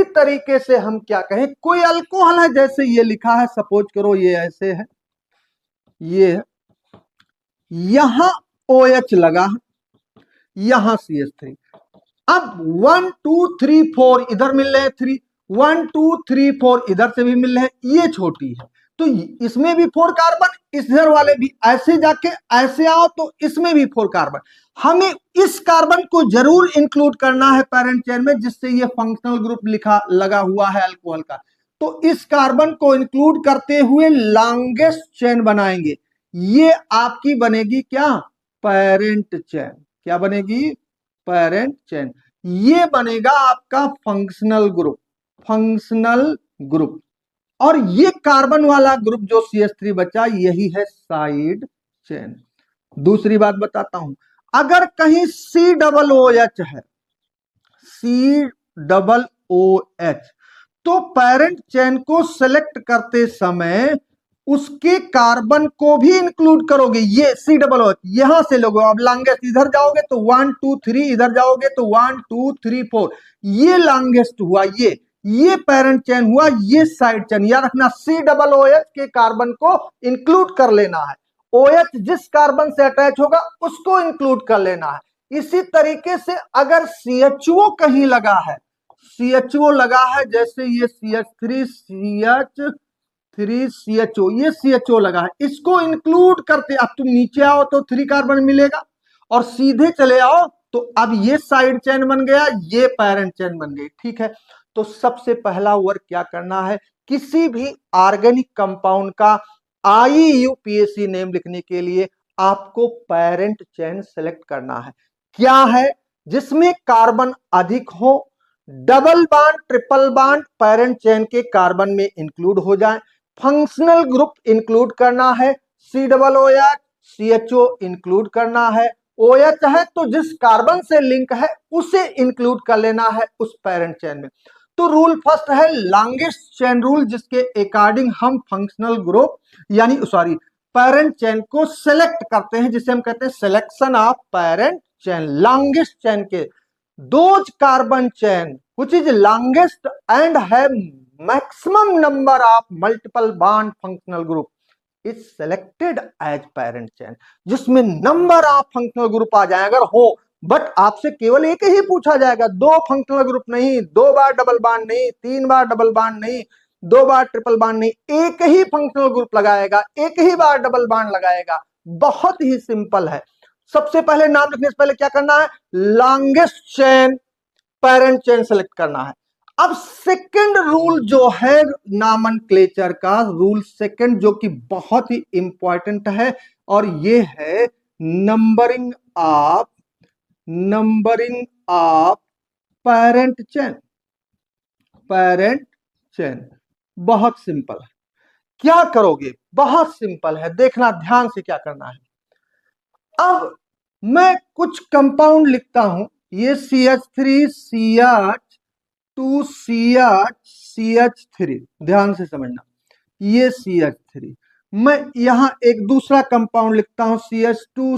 तरीके से हम क्या कहें, कोई अल्कोहल है जैसे ये लिखा है, सपोज करो ये ऐसे है, ये यहां OH लगा है, यहां CH3, अब 1 2 3 4 इधर मिल रहे हैं 3, 1 2 3 4 इधर से भी मिल रहे हैं, ये छोटी है तो इसमें भी 4 कार्बन, इधर वाले भी ऐसे जाके ऐसे आओ तो इसमें भी 4 कार्बन, हमें इस कार्बन को जरूर इंक्लूड करना है पेरेंट चेन में, जिससे ये फंक्शनल ग्रुप लिखा लगा हुआ है अल्कोहल का, तो इस कार्बन को इंक्लूड करते हुए लॉन्गेस्ट चेन बनाएंगे, ये आपकी बनेगी क्या, पेरेंट चेन। क्या बनेगी, पेरेंट चेन। ये बनेगा आपका फंक्शनल ग्रुप, फंक्शनल ग्रुप। और ये कार्बन वाला ग्रुप जो CH3 बचा यही है साइड चेन। दूसरी बात बताता हूं, अगर कहीं COOH है, COOH, तो पेरेंट चेन को सेलेक्ट करते समय उसके कार्बन को भी इंक्लूड करोगे, ये COOH यहां से लोगे, अब लॉन्गेस्ट इधर जाओगे तो 1 2 3, इधर जाओगे तो 1 2 3 4, ये लॉन्गेस्ट हुआ, ये पेरेंट चेन हुआ, ये साइड चेन। याद रखना COOH के कार्बन को इंक्लूड कर लेना है, OH जिस कार्बन से अटैच होगा उसको इंक्लूड कर लेना है। इसी तरीके से अगर CHO कहीं लगा है, CHO लगा है जैसे ये CH3 CHO, ये CHO लगा है, इसको इंक्लूड करते, अब तुम नीचे आओ तो 3 कार्बन मिलेगा और सीधे चले आओ तो अब ये साइड चेन बन गया, ये पेरेंट चेन बन गई। ठीक है, तो सबसे पहला वर्क क्या करना है, किसी भी ऑर्गेनिक कंपाउंड का IUPAC नेम लिखने के लिए आपको पेरेंट चेन सेलेक्ट करना है। क्या है, जिसमें कार्बन अधिक हो, double bond triple bond parent chain के कार्बन में इंक्लूड हो जाए, फंक्शनल ग्रुप इंक्लूड करना है, COOH CHO इंक्लूड करना है, OH है तो जिस कार्बन से लिंक है उसे इंक्लूड कर लेना है उस पेरेंट चेन में। तो रूल फर्स्ट है लॉन्गेस्ट चेन रूल, जिसके अकॉर्डिंग हम फंक्शनल ग्रुप यानी सॉरी पेरेंट चेन को सेलेक्ट करते हैं, जिसे हम कहते हैं selection of parent chain. Longest chain के those carbon chain which is longest and have maximum number of multiple bond functional group is selected as parent chain, जिसमें नंबर ऑफ फंक्शनल ग्रुप आ जाए अगर हो, बट आपसे केवल एक ही पूछा जाएगा, 2 फंक्शनल ग्रुप नहीं, 2 बार डबल बॉन्ड नहीं, 3 बार डबल बॉन्ड नहीं, 2 बार ट्रिपल बॉन्ड नहीं, एक ही फंक्शनल ग्रुप लगाएगा, एक ही बार डबल बॉन्ड लगाएगा। बहुत ही सिंपल है। सबसे पहले नाम लिखने से पहले क्या करना है, longest chain parent chain select करना है। अब सेकंड रूल जो है नॉमेनक्लेचर का रूल सेकंड, जो कि बहुत ही इंपॉर्टेंट है, और ये है numbering of parent chain. Parent chain बहुत सिंपल है, क्या करोगे, बहुत सिंपल है, देखना ध्यान से क्या करना है। अब मैं कुछ कंपाउंड लिखता हूं, ये CH3 CH2 CH3, ध्यान से समझना, ये CH3, मैं यहां एक दूसरा कंपाउंड लिखता हूं CH2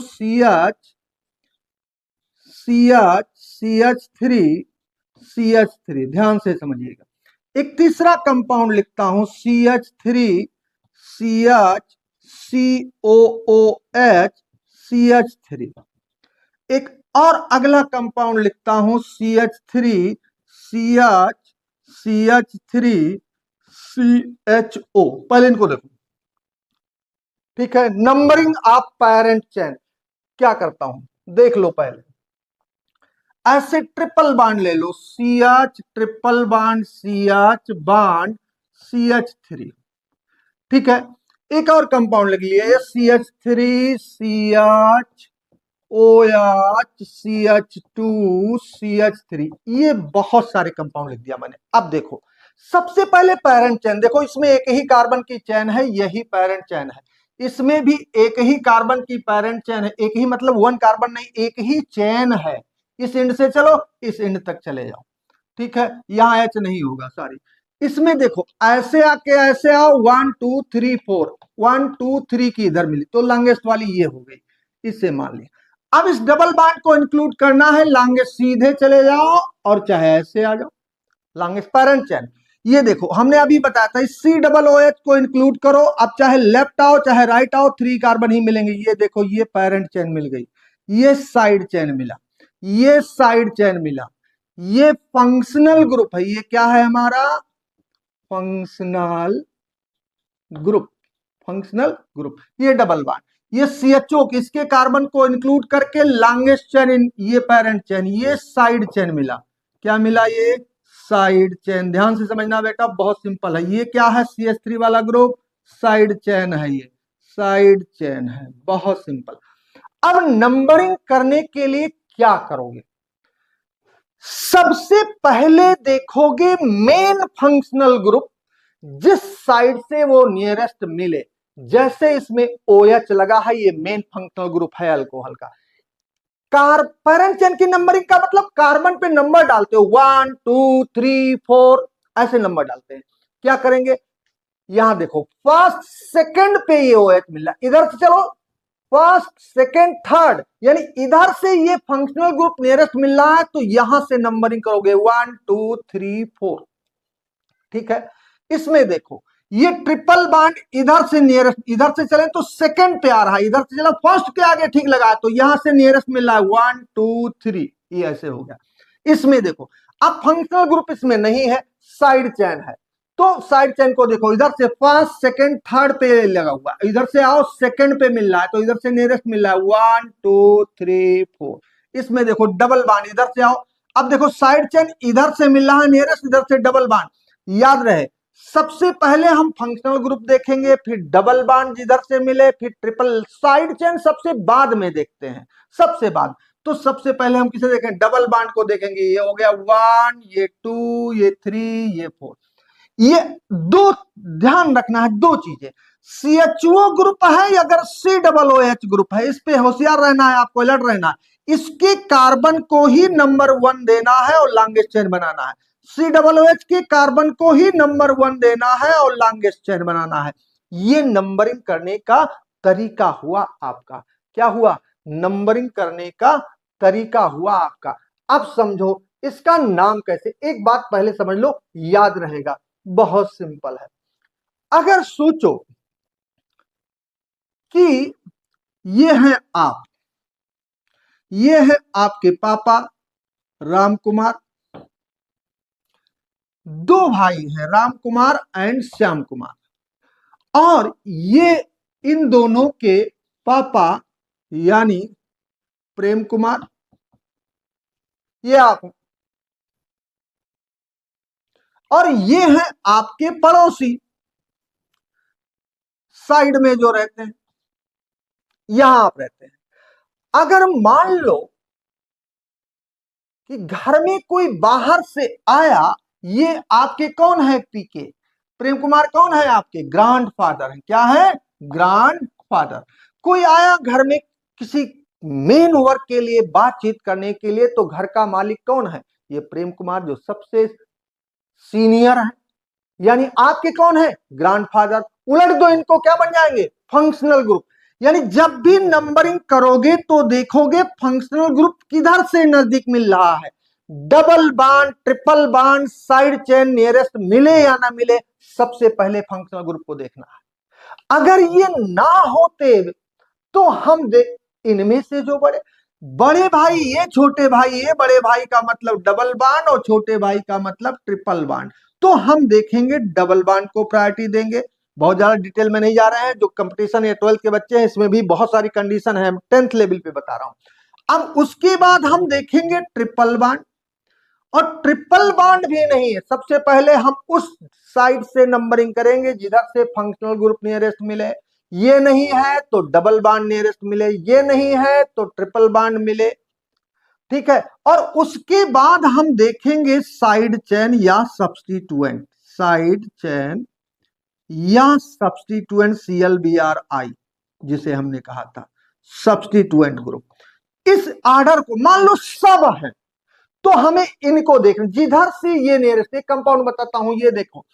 CH3, ध्यान से समझिएगा। एक तीसरा कंपाउंड लिखता हूं CH3 CHCOOH CH3, एक और अगला कंपाउंड लिखता हूं CH3 CHO। पहले इनको देखो, ठीक है। नंबरिंग ऑफ पेरेंट चेन क्या करता हूं, देख लो। पहले ऐसे ट्रिपल बॉन्ड ले लो, CH triple bond CH bond CH3, ठीक है। एक और कंपाउंड लिख लिया CH3 CHOH CH2 CH3, ये बहुत सारे कंपाउंड लिख दिया मैंने। अब देखो, सबसे पहले पेरेंट चेन देखो, इसमें एक ही कार्बन की चेन है, यही पेरेंट चेन है। इसमें भी एक ही कार्बन की पेरेंट चेन है, एक ही मतलब वन कार्बन नहीं, एक ही चेन है। इस एंड से चलो इस एंड तक चले जाओ, ठीक है, यहां एच नहीं होगा, सॉरी। इसमें देखो ऐसे आके ऐसे आओ, 1 2 3 4, 1 2 3 की इधर मिली तो लॉन्गेस्ट वाली ये हो गई, इससे मान लिया। अब इस डबल बॉन्ड को इंक्लूड करना है, लॉन्गेस्ट सीधे चले जाओ और चाहे ऐसे आ जाओ, लॉन्गेस्ट पेरेंट चेन। ये देखो हमने अभी बताया था, सी डबल ओ एच को इंक्लूड करो, अब चाहे लेफ्ट आओ चाहे राइट आओ 3 कार्बन ही मिलेंगे। ये देखो ये पेरेंट चेन मिल गई, ये साइड चेन मिला, ये साइड चेन मिला, ये फंक्शनल ग्रुप है। ये क्या है हमारा फंक्शनल ग्रुप, फंक्शनल ग्रुप। ये डबल बॉन्ड, ये सीएचओ इसके कार्बन को इंक्लूड करके लॉन्गेस्ट चेन, ये पेरेंट चेन, ये साइड चेन मिला। क्या मिला? ये साइड चेन। ध्यान से समझना बेटा, बहुत सिंपल है। ये क्या है? CH3 वाला ग्रुप, साइड चेन है, ये साइड चेन है, बहुत सिंपल। अब नंबरिंग करने के लिए क्या करोगे? सबसे पहले देखोगे मेन फंक्शनल ग्रुप, जिस साइड से वो नियरेस्ट मिले। जैसे इसमें OH लगा है, ये मेन फंक्शनल ग्रुप है अल्कोहल का। पेरेंट चेन की नंबरिंग का मतलब कार्बन पे नंबर डालते हो, 1 2 3 4 ऐसे नंबर डालते हैं। क्या करेंगे? यहां देखो फर्स्ट सेकंड पे ये OH मिल रहा है, इधर से चलो फर्स्ट सेकंड थर्ड, यानी इधर से ये फंक्शनल ग्रुप नियरेस्ट मिल रहा है, तो यहां से नंबरिंग करोगे 1 2 3 4, ठीक है। इसमें देखो ये ट्रिपल बॉन्ड इधर से नियरेस्ट, इधर से चले तो सेकंड पे आ रहा है, इधर से चला फर्स्ट के आगे ठीक लगा, तो यहां से नियरेस्ट मिल रहा है 1 2 3, ये ऐसे हो गया। इसमें देखो अब फंक्शनल ग्रुप इसमें नहीं है, साइड चेन है, तो साइड चेन को देखो इधर से फर्स्ट सेकंड थर्ड पे लगा हुआ, इधर से आओ सेकंड पे मिल रहा है, तो इधर से नियरेस्ट मिल रहा है 1 2 3 4। इसमें देखो डबल बॉन्ड, इधर से आओ, अब देखो साइड चेन इधर से मिल रहा है नियरेस्ट, इधर से डबल बॉन्ड। याद रहे सबसे पहले हम फंक्शनल ग्रुप देखेंगे, फिर डबल बॉन्ड जिधर से मिले, फिर ट्रिपल। साइड चेन सबसे बाद में देखते हैं, सबसे बाद। तो सबसे पहले हम किसे देखें? डबल बॉन्ड को देखेंगे। ये हो गया 1, ये 2, ये 3, ये 4। ये दो ध्यान रखना है, दो चीजें, CHO ग्रुप है अगर COOH ग्रुप है, इस पे होशियार रहना है, आपको अलर्ट रहना है। इसके कार्बन को ही नंबर 1 देना है और लॉन्गेस्ट चेन बनाना है। COOH के कार्बन को ही नंबर 1 देना है और लॉन्गेस्ट चेन बनाना है। ये नंबरिंग करने का तरीका हुआ आपका। क्या हुआ? नंबरिंग करने का तरीका हुआ आपका। अब समझो इसका नाम कैसे, एक बात पहले समझ लो, याद रहेगा, बहुत सिंपल है। अगर सोचो कि ये है आप, ये है आपके पापा राम कुमार, दो भाई हैं राम कुमार एंड श्याम कुमार, और ये इन दोनों के पापा यानी प्रेम कुमार, ये आप, और ये हैं आपके पड़ोसी साइड में जो रहते हैं, यहां आप रहते हैं। अगर मान लो कि घर में कोई बाहर से आया, ये आपके कौन है? पीके प्रेम कुमार कौन है? आपके ग्रैंडफादर है। क्या है? ग्रैंडफादर। कोई आया घर में किसी मेन वर्क के लिए, बातचीत करने के लिए, तो घर का मालिक कौन है? ये प्रेम कुमार जो सबसे सीनियर है, यानी आपके कौन है? ग्रैंडफादर। उलट दो इनको, क्या बन जाएंगे? Functional group. यानी जब भी नंबरिंग करोगे तो देखोगे फंक्शनल ग्रुप किधर से नजदीक मिल रहा है। Double bond, triple bond, side chain nearest मिले या ना मिले, सबसे पहले फंक्शनल ग्रुप को देखना है। अगर ये ना होते तो हम देख इनमें से जो बड़े बड़े भाई, ये छोटे भाई, ये बड़े भाई का मतलब डबल बॉन्ड और छोटे भाई का मतलब ट्रिपल बॉन्ड, तो हम देखेंगे डबल बॉन्ड को प्रायोरिटी देंगे। बहुत ज्यादा डिटेल में नहीं जा रहे हैं, जो कंपटीशन या 12th के बच्चे हैं इसमें भी बहुत सारी कंडीशन है, 10th लेवल पे बता रहा हूं। अब उसके बाद हम देखेंगे ट्रिपल बॉन्ड, और ट्रिपल बॉन्ड भी नहीं है, सबसे पहले हम उस साइड से नंबरिंग करेंगे जिधर से फंक्शनल ग्रुप नियरेस्ट मिले। ये नहीं है तो डबल बॉन्ड नियरेस्ट मिले, ये नहीं है तो ट्रिपल बॉन्ड मिले, ठीक है। और उसके बाद हम देखेंगे साइड चेन या सब्स्टिट्यूएंट, साइड चेन या सब्स्टिट्यूएंट CLBRI, जिसे हमने कहा था सब्स्टिट्यूएंट ग्रुप। इस ऑर्डर को मान लो सब है, तो हमें इनको देखना, जिधर से ये नियरेस्ट, एक कंपाउंड बताता हूं, ये देखो,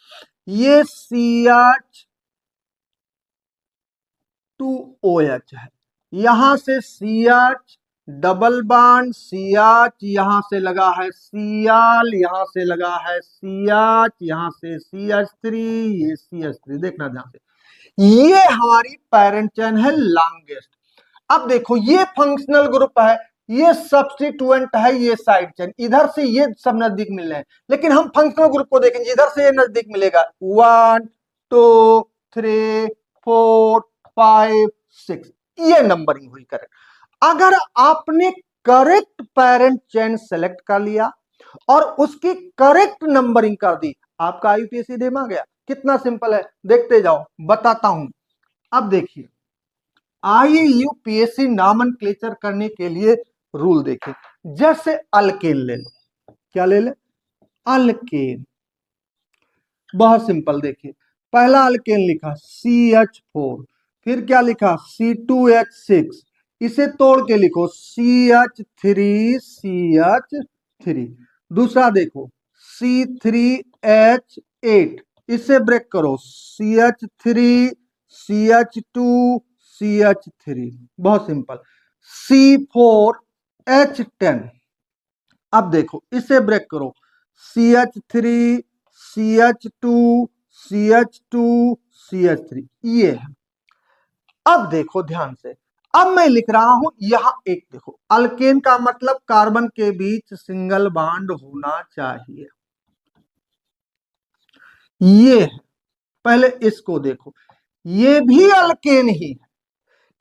ये CH2OH है, यहां से CH डबल बॉन्ड CH, यहां से लगा है Cl, यहां से लगा है CH, यहां से CH3, ये CH3, देखना ध्यान से, ये हमारी पैरेंट चेन है लॉन्गेस्ट। अब देखो ये फंक्शनल ग्रुप है, ये सब्स्टिट्यूएंट है, ये साइड चेन, इधर से ये सब नजदीक मिल रहे हैं, लेकिन हम फंक्शनल ग्रुप को देखेंगे, इधर से ये नजदीक मिलेगा, 1 2 3 4 5 6, ये नंबरिंग हुई करेक्ट। अगर आपने करेक्ट पेरेंट चेन सेलेक्ट कर लिया और उसकी करेक्ट नंबरिंग कर दी, आपका आईयूपीएसी नेम आ गया। कितना सिंपल है, देखते जाओ, बताता हूं। अब देखिए, आईयूपीएसी नॉमेनक्लेचर करने के लिए रूल देखिए, जैसे अल्केन ले लो, क्या ले ले, अल्केन, बहुत सिंपल, देखिए पहला अल्केन लिखा CH4, फिर क्या लिखा C2H6, इसे तोड़ के लिखो CH3, दूसरा देखो C3H8, इसे ब्रेक करो CH3, CH2, CH3, बहुत सिंपल, C4H10, अब देखो इसे ब्रेक करो CH3, CH2, CH2, CH3, ये है। अब देखो ध्यान से, अब मैं लिख रहा हूं यहां एक, देखो अल्केन का मतलब कार्बन के बीच सिंगल बॉन्ड होना चाहिए, ये है। पहले इसको देखो, ये भी अल्केन ही है,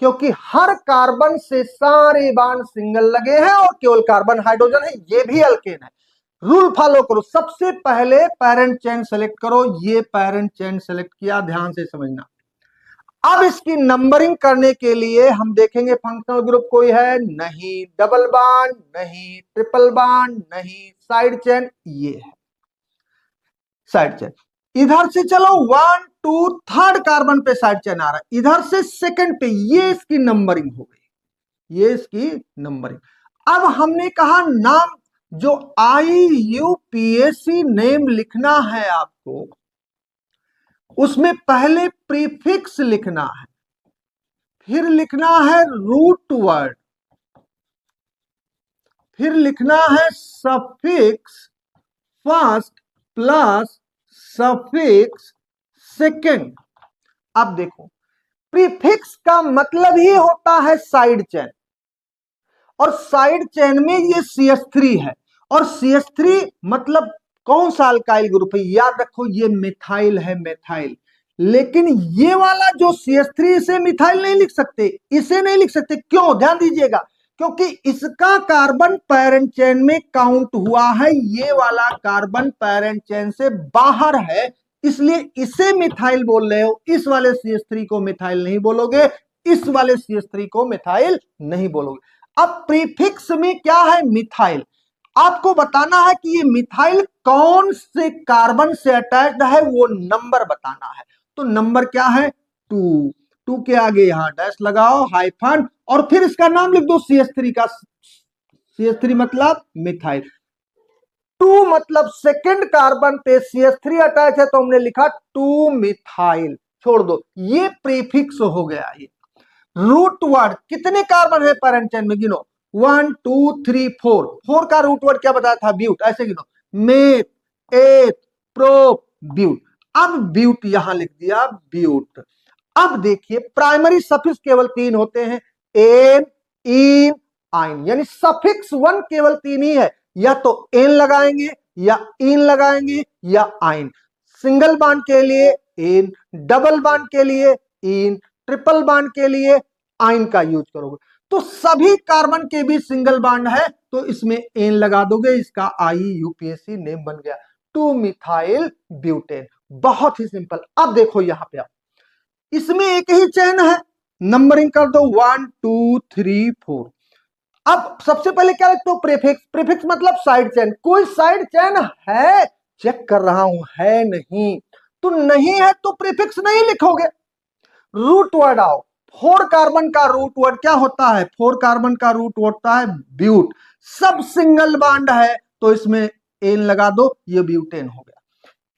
क्योंकि हर कार्बन से सारे बॉन्ड सिंगल लगे हैं और केवल कार्बन हाइड्रोजन है, ये भी अल्केन है। रूल फॉलो करो, सबसे पहले पेरेंट चेन सेलेक्ट करो, ये पेरेंट चेन सेलेक्ट किया, ध्यान से समझना। अब इसकी नंबरिंग करने के लिए हम देखेंगे फंक्शनल ग्रुप कोई है नहीं, डबल बॉन्ड नहीं, ट्रिपल बॉन्ड नहीं, साइड चेन, ये है साइड चेन। इधर से चलो 1 2 थर्ड कार्बन पे साइड चेन आ रहा है, इधर से सेकंड पे, ये इसकी नंबरिंग हो गई, ये इसकी नंबरिंग। अब हमने कहा नाम, जो आईयूपीएसी नेम लिखना है आपको, उसमें पहले प्रीफिक्स लिखना है, फिर लिखना है रूट वर्ड, फिर लिखना है suffix first plus suffix second. अब देखो, प्रीफिक्स का मतलब ही होता है साइड चेन, और साइड चेन में ये CH3 है, और CH3 मतलब कौन सा अल्काइल ग्रुप है, याद रखो ये मिथाइल है, मिथाइल। लेकिन ये वाला जो CH3, इसे मिथाइल नहीं लिख सकते, इसे नहीं लिख सकते, क्यों, ध्यान दीजिएगा, क्योंकि इसका कार्बन पेरेंट चेन में काउंट हुआ है, ये वाला कार्बन पेरेंट चेन से बाहर है, इसलिए इसे मिथाइल बोल रहे हो, इस वाले CH3 को मिथाइल नहीं बोलोगे, इस वाले CH3 को मिथाइल नहीं बोलोगे। अब प्रीफिक्स में क्या है, मिथाइल, आपको बताना है कि ये मिथाइल कौन से कार्बन से अटैच्ड है, वो नंबर बताना है। तो नंबर क्या है, 2, 2 के आगे यहां डैश लगाओ, हाइफन, और फिर इसका नाम लिख दो CH3 का, CH3 मतलब मिथाइल, 2 मतलब सेकंड कार्बन पे CH3 अटैच है, तो हमने लिखा 2 मिथाइल, छोड़ दो, ये प्रीफिक्स हो गया। ये रूट वर्ड, कितने कार्बन है पेरेंट चेन में, गिनो, 1 2 3 4, 4 का रूट वर्ड क्या बताया था, ब्यूट, ऐसे गिनो, मेथ, एथ, प्रोप, ब्यूट। अब ब्यूट यहां लिख दिया, ब्यूट। अब देखिए प्राइमरी सफिक्स केवल 3 होते हैं, एन, इन, आइन, यानी सफिक्स 1 केवल 3 ही है, या तो एन लगाएंगे, या इन लगाएंगे, या आइन। सिंगल बॉन्ड के लिए एन, डबल बॉन्ड के लिए इन, ट्रिपल बॉन्ड के लिए आइन का यूज करोगे। तो सभी कार्बन के भी सिंगल बॉन्ड है, तो इसमें एन लगा दोगे, इसका आईयूपीएसी नेम बन गया 2 मिथाइल ब्यूटेन। बहुत ही सिंपल। अब देखो यहां पे, इसमें एक ही चेन है, नंबरिंग कर दो 1 2 3 4। अब सबसे पहले क्या लिखते हो, प्रीफिक्स, प्रीफिक्स मतलब साइड चेन, कोई साइड चेन है, चेक कर रहा हूं, है नहीं, तो नहीं है तो प्रीफिक्स नहीं लिखोगे। रूट वर्ड आओ, 4 कार्बन का रूट वर्ड क्या होता है? 4 कार्बन का रूट होता है ब्यूट। सब सिंगल बॉन्ड है तो इसमें एन लगा दो, ये ब्यूटेन हो गया।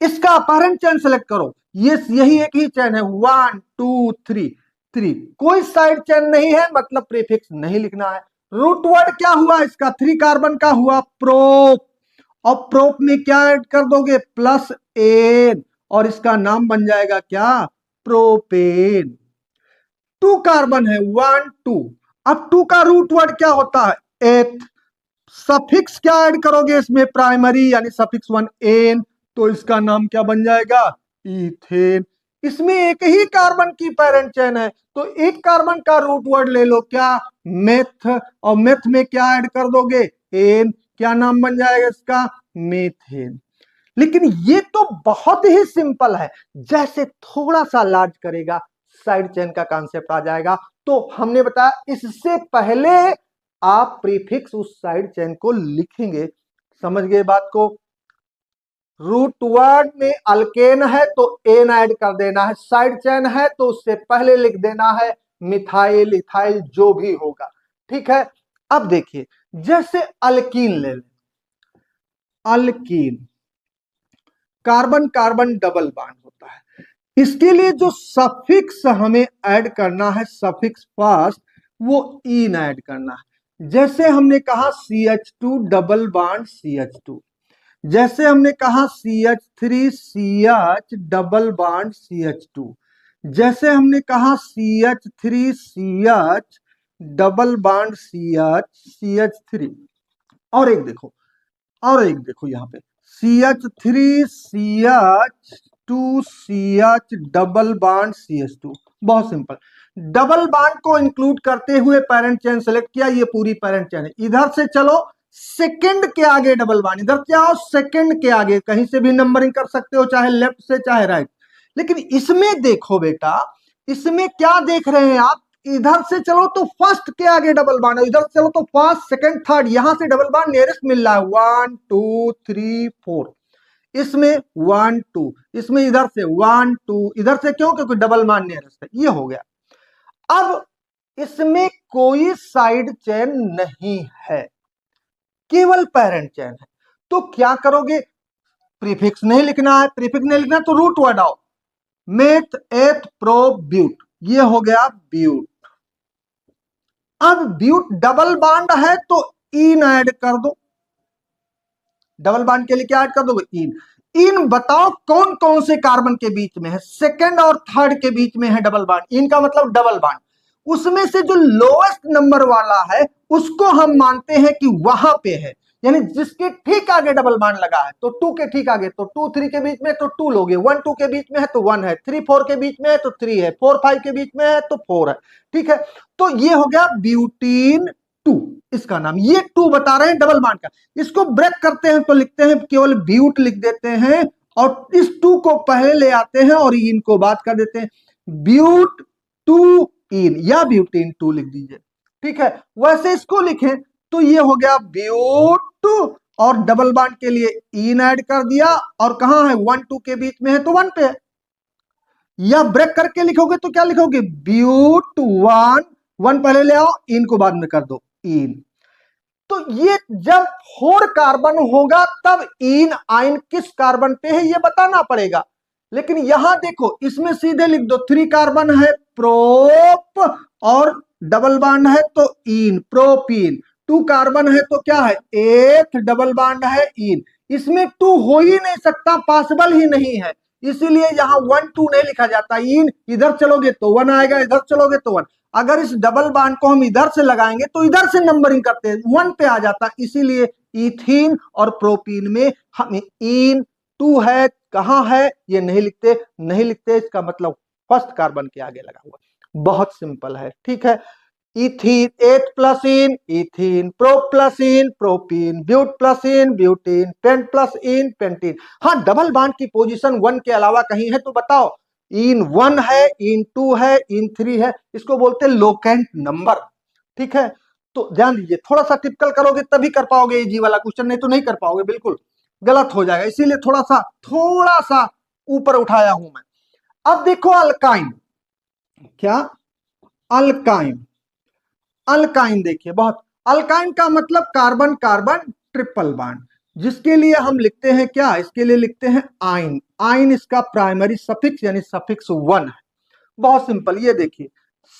इसका अपहरण चेन सेलेक्ट करो, ये यही एक ही चेन है, 1 2 3 3, कोई साइड चेन नहीं है, मतलब प्रीफिक्स नहीं लिखना है। रूट वर्ड क्या हुआ इसका? 3 कार्बन का हुआ प्रोप, और प्रोप में क्या ऐड कर दोगे? प्लस एन, और इसका नाम बन जाएगा क्या? प्रोपेन। 2 कार्बन है, 1 2, अब 2 का रूट वर्ड क्या होता है? एथ। सफिक्स क्या ऐड करोगे इसमें? प्राइमरी यानी सफिक्स 1 एन, तो इसका नाम क्या बन जाएगा? इथेन। इसमें एक ही कार्बन की पैरेंट चेन है, तो एक कार्बन का रूट वर्ड ले लो, क्या? मेथ, और मेथ में क्या ऐड कर दोगे? एन, क्या नाम बन जाएगा इसका? मेथेन। लेकिन ये तो बहुत ही सिंपल है, जैसे थोड़ा सा लार्ज करेगा साइड चेन का कॉन्सेप्ट आ जाएगा। तो हमने बताया इससे पहले आप प्रीफिक्स उस साइड चेन को लिखेंगे। समझ गए बात को? रूट वर्ड में अल्केन है तो एन ऐड कर देना है, साइड चेन है तो उससे पहले लिख देना है मिथाइल इथाइल जो भी होगा। ठीक है, अब देखिए जैसे अल्कीन ले लें, alkyne carbon carbon double bond होता है, इसके लिए जो सफिक्स हमें ऐड करना है, सफिक्स फर्स्ट, वो इन ऐड करना है। जैसे हमने कहा CH2 डबल बॉन्ड CH2, जैसे हमने कहा CH3 CH double bond CH2, जैसे हमने कहा CH3 CH double bond CH3, और एक देखो, और एक देखो यहाँ पे CH3 CH2 CH double bond CH2। बहुत सिंपल, डबल बॉन्ड को इंक्लूड करते हुए पैरेंट चेन सेलेक्ट किया, ये पूरी पैरेंट चेन है। इधर से चलो सेकंड के आगे डबल बॉन्ड, इधर से आओ सेकंड के आगे, कहीं से भी नंबरिंग कर सकते हो, चाहे लेफ्ट से चाहे राइट। लेकिन इसमें देखो बेटा, इसमें क्या देख रहे हैं आप? इधर से चलो तो फर्स्ट के आगे डबल बॉन्ड है, इधर से चलो तो फर्स्ट सेकंड थर्ड, यहां से डबल बॉन्ड नियरेस्ट मिल रहा है 1 2 3 4, इसमें 1 2, इसमें इधर से 1 2, इधर से क्यों? क्योंकि डबल बॉन्ड नियरेस्ट है, ये हो गया। अब इसमें कोई साइड चेन नहीं है, केवल पैरेंट चेन है, तो क्या करोगे? प्रीफिक्स नहीं लिखना है, प्रीफिक्स नहीं लिखना तो रूट वर्ड आओ, मेथ एथ प्रो ब्यूट, ये हो गया ब्यूट। अब ब्यूट डबल बॉन्ड है तो इन ऐड कर दो, डबल बॉन्ड के लिए क्या ऐड कर दोगे? इन। इन बताओ कौन कौन से कार्बन के बीच में है? सेकंड और थर्ड के बीच में है डबल बॉन्ड, इनका मतलब डबल बॉन्ड। उसमें से जो लोएस्ट नंबर वाला है उसको हम मानते हैं कि वहां पे है, यानी जिसके ठीक आगे डबल बॉन्ड लगा है, तो 2 के ठीक आगे, तो 2 3 के बीच में तो 2 लोगे, 1 2 के बीच में है तो 1 है, 3 4 के बीच में है तो 3 है, 4 5 के बीच में है तो 4 है। ठीक है, तो ये हो गया ब्यूटीन 2, इसका नाम, ये 2 बता रहे हैं डबल बॉन्ड का। इसको ब्रेक करते हैं तो लिखते हैं केवल ब्यूट लिख देते हैं, और इस 2 को पहले ले आते हैं और इन को बात कर देते हैं, ब्यूट 2 इन, या ब्यूटीन 2 लिख दीजिए। ठीक है, वैसे इसको लिखें तो ये हो गया ब्यूट, और डबल बॉन्ड के लिए इन ऐड कर दिया, और कहां है? 1 2 के बीच में है तो 1 पे है। या ब्रेक करके लिखोगे तो क्या लिखोगे? ब्यूट 1, 1 पहले ले आओ, इन को बाद में कर दो, इन। तो ये जब 4 कार्बन होगा तब इन आइन किस कार्बन पे है ये बताना पड़ेगा। लेकिन यहां देखो, इसमें सीधे लिख दो, 3 कार्बन है प्रोप, और डबल बॉन्ड है तो इन, प्रोपीन। 2 कार्बन है तो क्या है? एथ, डबल बॉन्ड है इन। इसमें 2 हो ही नहीं सकता, पॉसिबल ही नहीं है, इसीलिए यहां 1 2 नहीं लिखा जाता। इन इधर चलोगे तो 1 आएगा, इधर चलोगे तो 1। अगर इस डबल बॉन्ड को हम इधर से लगाएंगे तो इधर से नंबरिंग करते हैं, 1 पे आ जाता, इसीलिए इथीन और प्रोपीन में हम इन 2 है, कहां है ये नहीं लिखते, नहीं लिखते, इसका मतलब फर्स्ट कार्बन के आगे लगा हुआ। बहुत सिंपल है। ठीक है, ethene eth plus ene ethene, pro plus ene propene, but plus ene butene, pent plus ene pentene. हाँ, डबल बॉन्ड की पोजीशन 1 के अलावा कहीं है तो बताओ। इन 1 है, इन 2 है, इन 3 है, इसको बोलते हैं लोकेंट नंबर। ठीक है, तो ध्यान दीजिए, थोड़ा सा टिपिकल करोगे तभी कर पाओगे ये जी वाला क्वेश्चन, नहीं तो नहीं कर पाओगे, बिल्कुल गलत हो जाएगा, इसीलिए थोड़ा सा ऊपर उठाया हूं मैं। अब देखो अल्काइन, क्या अल्काइन। अल्काइन देखिए, बहुत, अल्काइन का मतलब कार्बन कार्बन ट्रिपल बॉन्ड, जिसके लिए हम लिखते हैं क्या, इसके लिए लिखते हैं आइन। आइन इसका प्राइमरी सफिक्स यानी सफिक्स 1 है। बहुत सिंपल, ये देखिए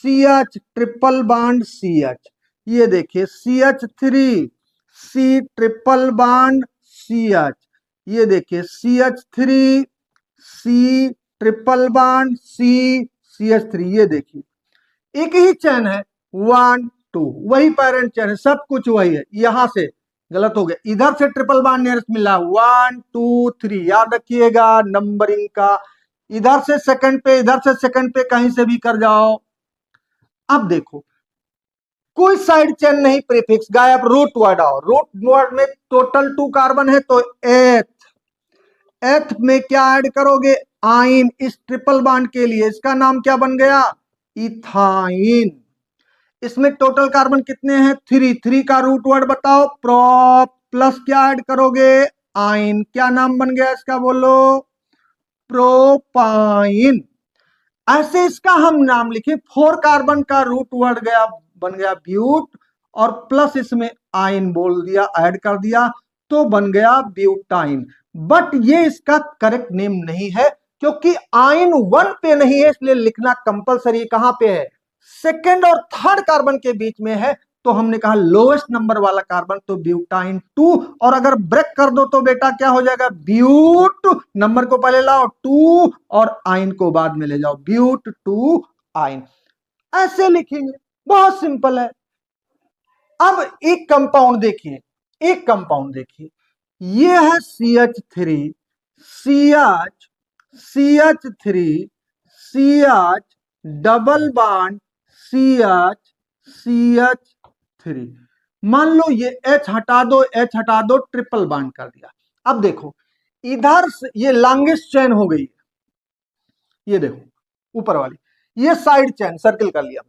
CH ट्रिपल बॉन्ड CH, ये देखिए CH3 C triple bond CH, ये देखिए CH3 C triple bond C CH3, ये देखिए एक ही चैन है, 1 2, वही पेरेंट चैन है, सब कुछ वही है। यहां से गलत हो गया, इधर से ट्रिपल बॉन्ड नियरेस्ट मिला 1 2 3, याद रखिएगा नंबरिंग का, इधर से सेकंड पे इधर से सेकंड पे कहीं से भी कर जाओ। अब देखो कोई साइड चेन नहीं, प्रीफिक्स गायब, रूट वर्ड आओ, रूट वर्ड में टोटल 2 कार्बन है तो एथ में क्या ऐड करोगे, आइन। इस ट्रिपल बॉन्ड के लिए इसका नाम क्या बन गया, इथाइन। इसमें टोटल कार्बन कितने हैं, 3, 3 का रूट वर्ड बताओ, प्रोप, प्लस क्या ऐड करोगे, आइन, क्या नाम बन गया इसका बोलो, प्रोपाइन। ऐसे इसका हम नाम लिखे, 4 कार्बन का रूट वर्ड गया, बन गया ब्यूट, और प्लस इसमें आइन बोल दिया, ऐड कर दिया, तो बन गया ब्यूटाइन। बट ये इसका करेक्ट नेम नहीं है, क्योंकि आइन 1 पे नहीं है, इसलिए लिखना कंपलसरी कहां पे है, सेकेंड और थर्ड कार्बन के बीच में है, तो हमने कहा लोएस्ट नंबर वाला कार्बन, तो ब्यूटाइन 2। और अगर ब्रेक कर दो तो बेटा क्या हो जाएगा, ब्यूट, नंबर को पहले लाओ 2 और आइन को बाद में ले जाओ, ब्यूट 2 आइन, ऐसे लिखेंगे, बहुत सिंपल है। अब एक कंपाउंड देखिए, एक कंपाउंड देखिए, ये है CH3 CH CH3 CH double bond CH CH3, मान लो ये H हटा दो, H हटा दो, ट्रिपल बॉन्ड कर दिया। अब देखो इधर से ये लॉन्गेस्ट चेन हो गई, ये देखो ऊपर वाली, ये साइड चेन सर्किल कर लिया।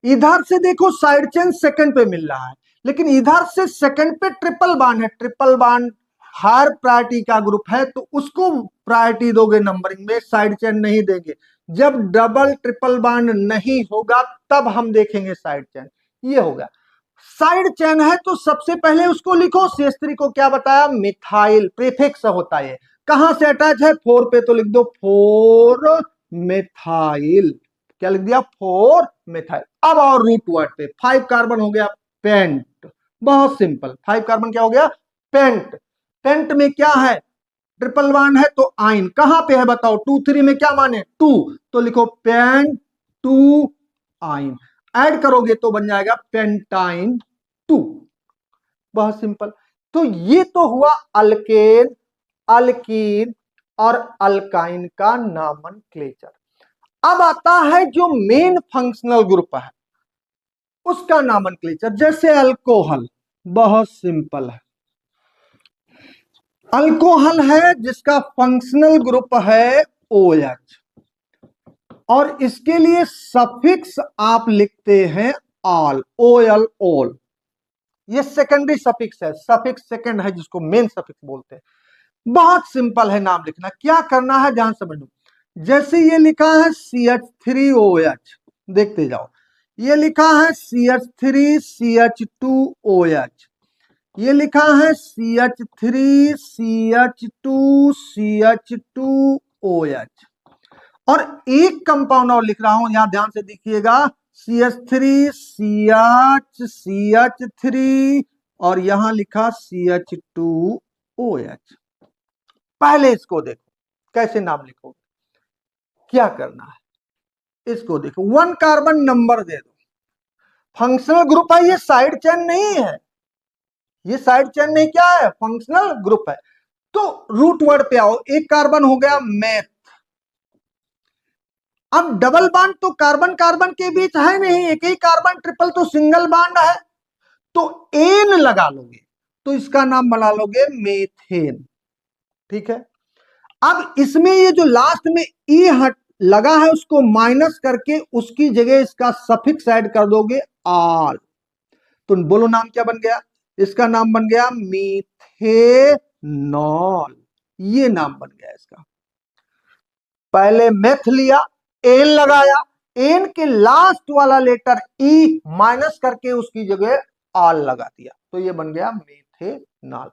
इधर से देखो साइड चेन सेकंड पे मिल रहा है, लेकिन इधर से सेकंड पे ट्रिपल बॉन्ड है, ट्रिपल बॉन्ड हायर प्रायोरिटी का ग्रुप है, तो उसको प्रायोरिटी दोगे नंबरिंग में, साइड चेन नहीं देंगे। जब डबल ट्रिपल बॉन्ड नहीं होगा तब हम देखेंगे साइड चेन। ये हो गया साइड चेन है, तो सबसे पहले उसको लिखो, CH3 को क्या बताया, मिथाइल, प्रीफिक्स होता है, कहां से अटैच है, 4 पे, तो लिख दो 4 मिथाइल, क्या लिख दिया, 4 मिथाइल। अब और रूट वर्ड पे 5 कार्बन हो गया पेंट, बहुत सिंपल, 5 कार्बन क्या हो गया, पेंट। पेंट में क्या है, ट्रिपल बॉन्ड है, तो आइन कहां पे है बताओ, 2 3 में क्या माने 2, तो लिखो पेंट 2 आइन, ऐड करोगे तो बन जाएगा पेंटाइन 2, बहुत सिंपल। तो ये तो हुआ अल्केन, अल्कीन और अल्काइन का नामनक्लेचर। अब आता है जो मेन फंक्शनल ग्रुप है उसका नामनक्लेचर, जैसे अल्कोहल, बहुत सिंपल है। अल्कोहल है जिसका फंक्शनल ग्रुप है OH, और इसके लिए सफिक्स आप लिखते हैं ऑल, OL ऑल, ये सेकेंडरी सफिक्स है, सफिक्स सेकेंड है जिसको मेन सफिक्स बोलते हैं। बहुत सिंपल है नाम लिखना, क्या करना है ध्यान समझ लो। जैसे ये लिखा है CH3OH, देखते जाओ, ये लिखा है CH3CH2OH, ये लिखा है CH3CH2CH2OH, और एक कंपाउंड और लिख रहा हूं, यहां ध्यान से देखिएगा, CH3CH3, और यहां लिखा CH2OH। पहले इसको देखो कैसे नाम लिखोगे, क्या करना है, इसको देखो, 1 कार्बन नंबर दे दो, फंक्शनल ग्रुप है, ये साइड चेन नहीं है, ये साइड चेन नहीं, क्या है, फंक्शनल ग्रुप है। तो रूट वर्ड पे आओ, एक कार्बन हो गया मेथ। अब डबल बॉन्ड तो कार्बन कार्बन के बीच है नहीं, एक ही कार्बन, ट्रिपल तो सिंगल बॉन्ड है, तो एन लगा लोगे तो इसका नाम बना लोगे मेथेन, ठीक है। अब इसमें ये जो लास्ट में ई हट लगा है उसको माइनस करके उसकी जगह इसका सफिक्स ऐड कर दोगे आल, तो बोलो नाम क्या बन गया, इसका नाम बन गया मीथेनॉल, ये नाम बन गया इसका। पहले मेथ लिया, एन लगाया, एन के लास्ट वाला लेटर ई माइनस करके उसकी जगह आल लगा दिया, तो ये बन गया मेथेनॉल।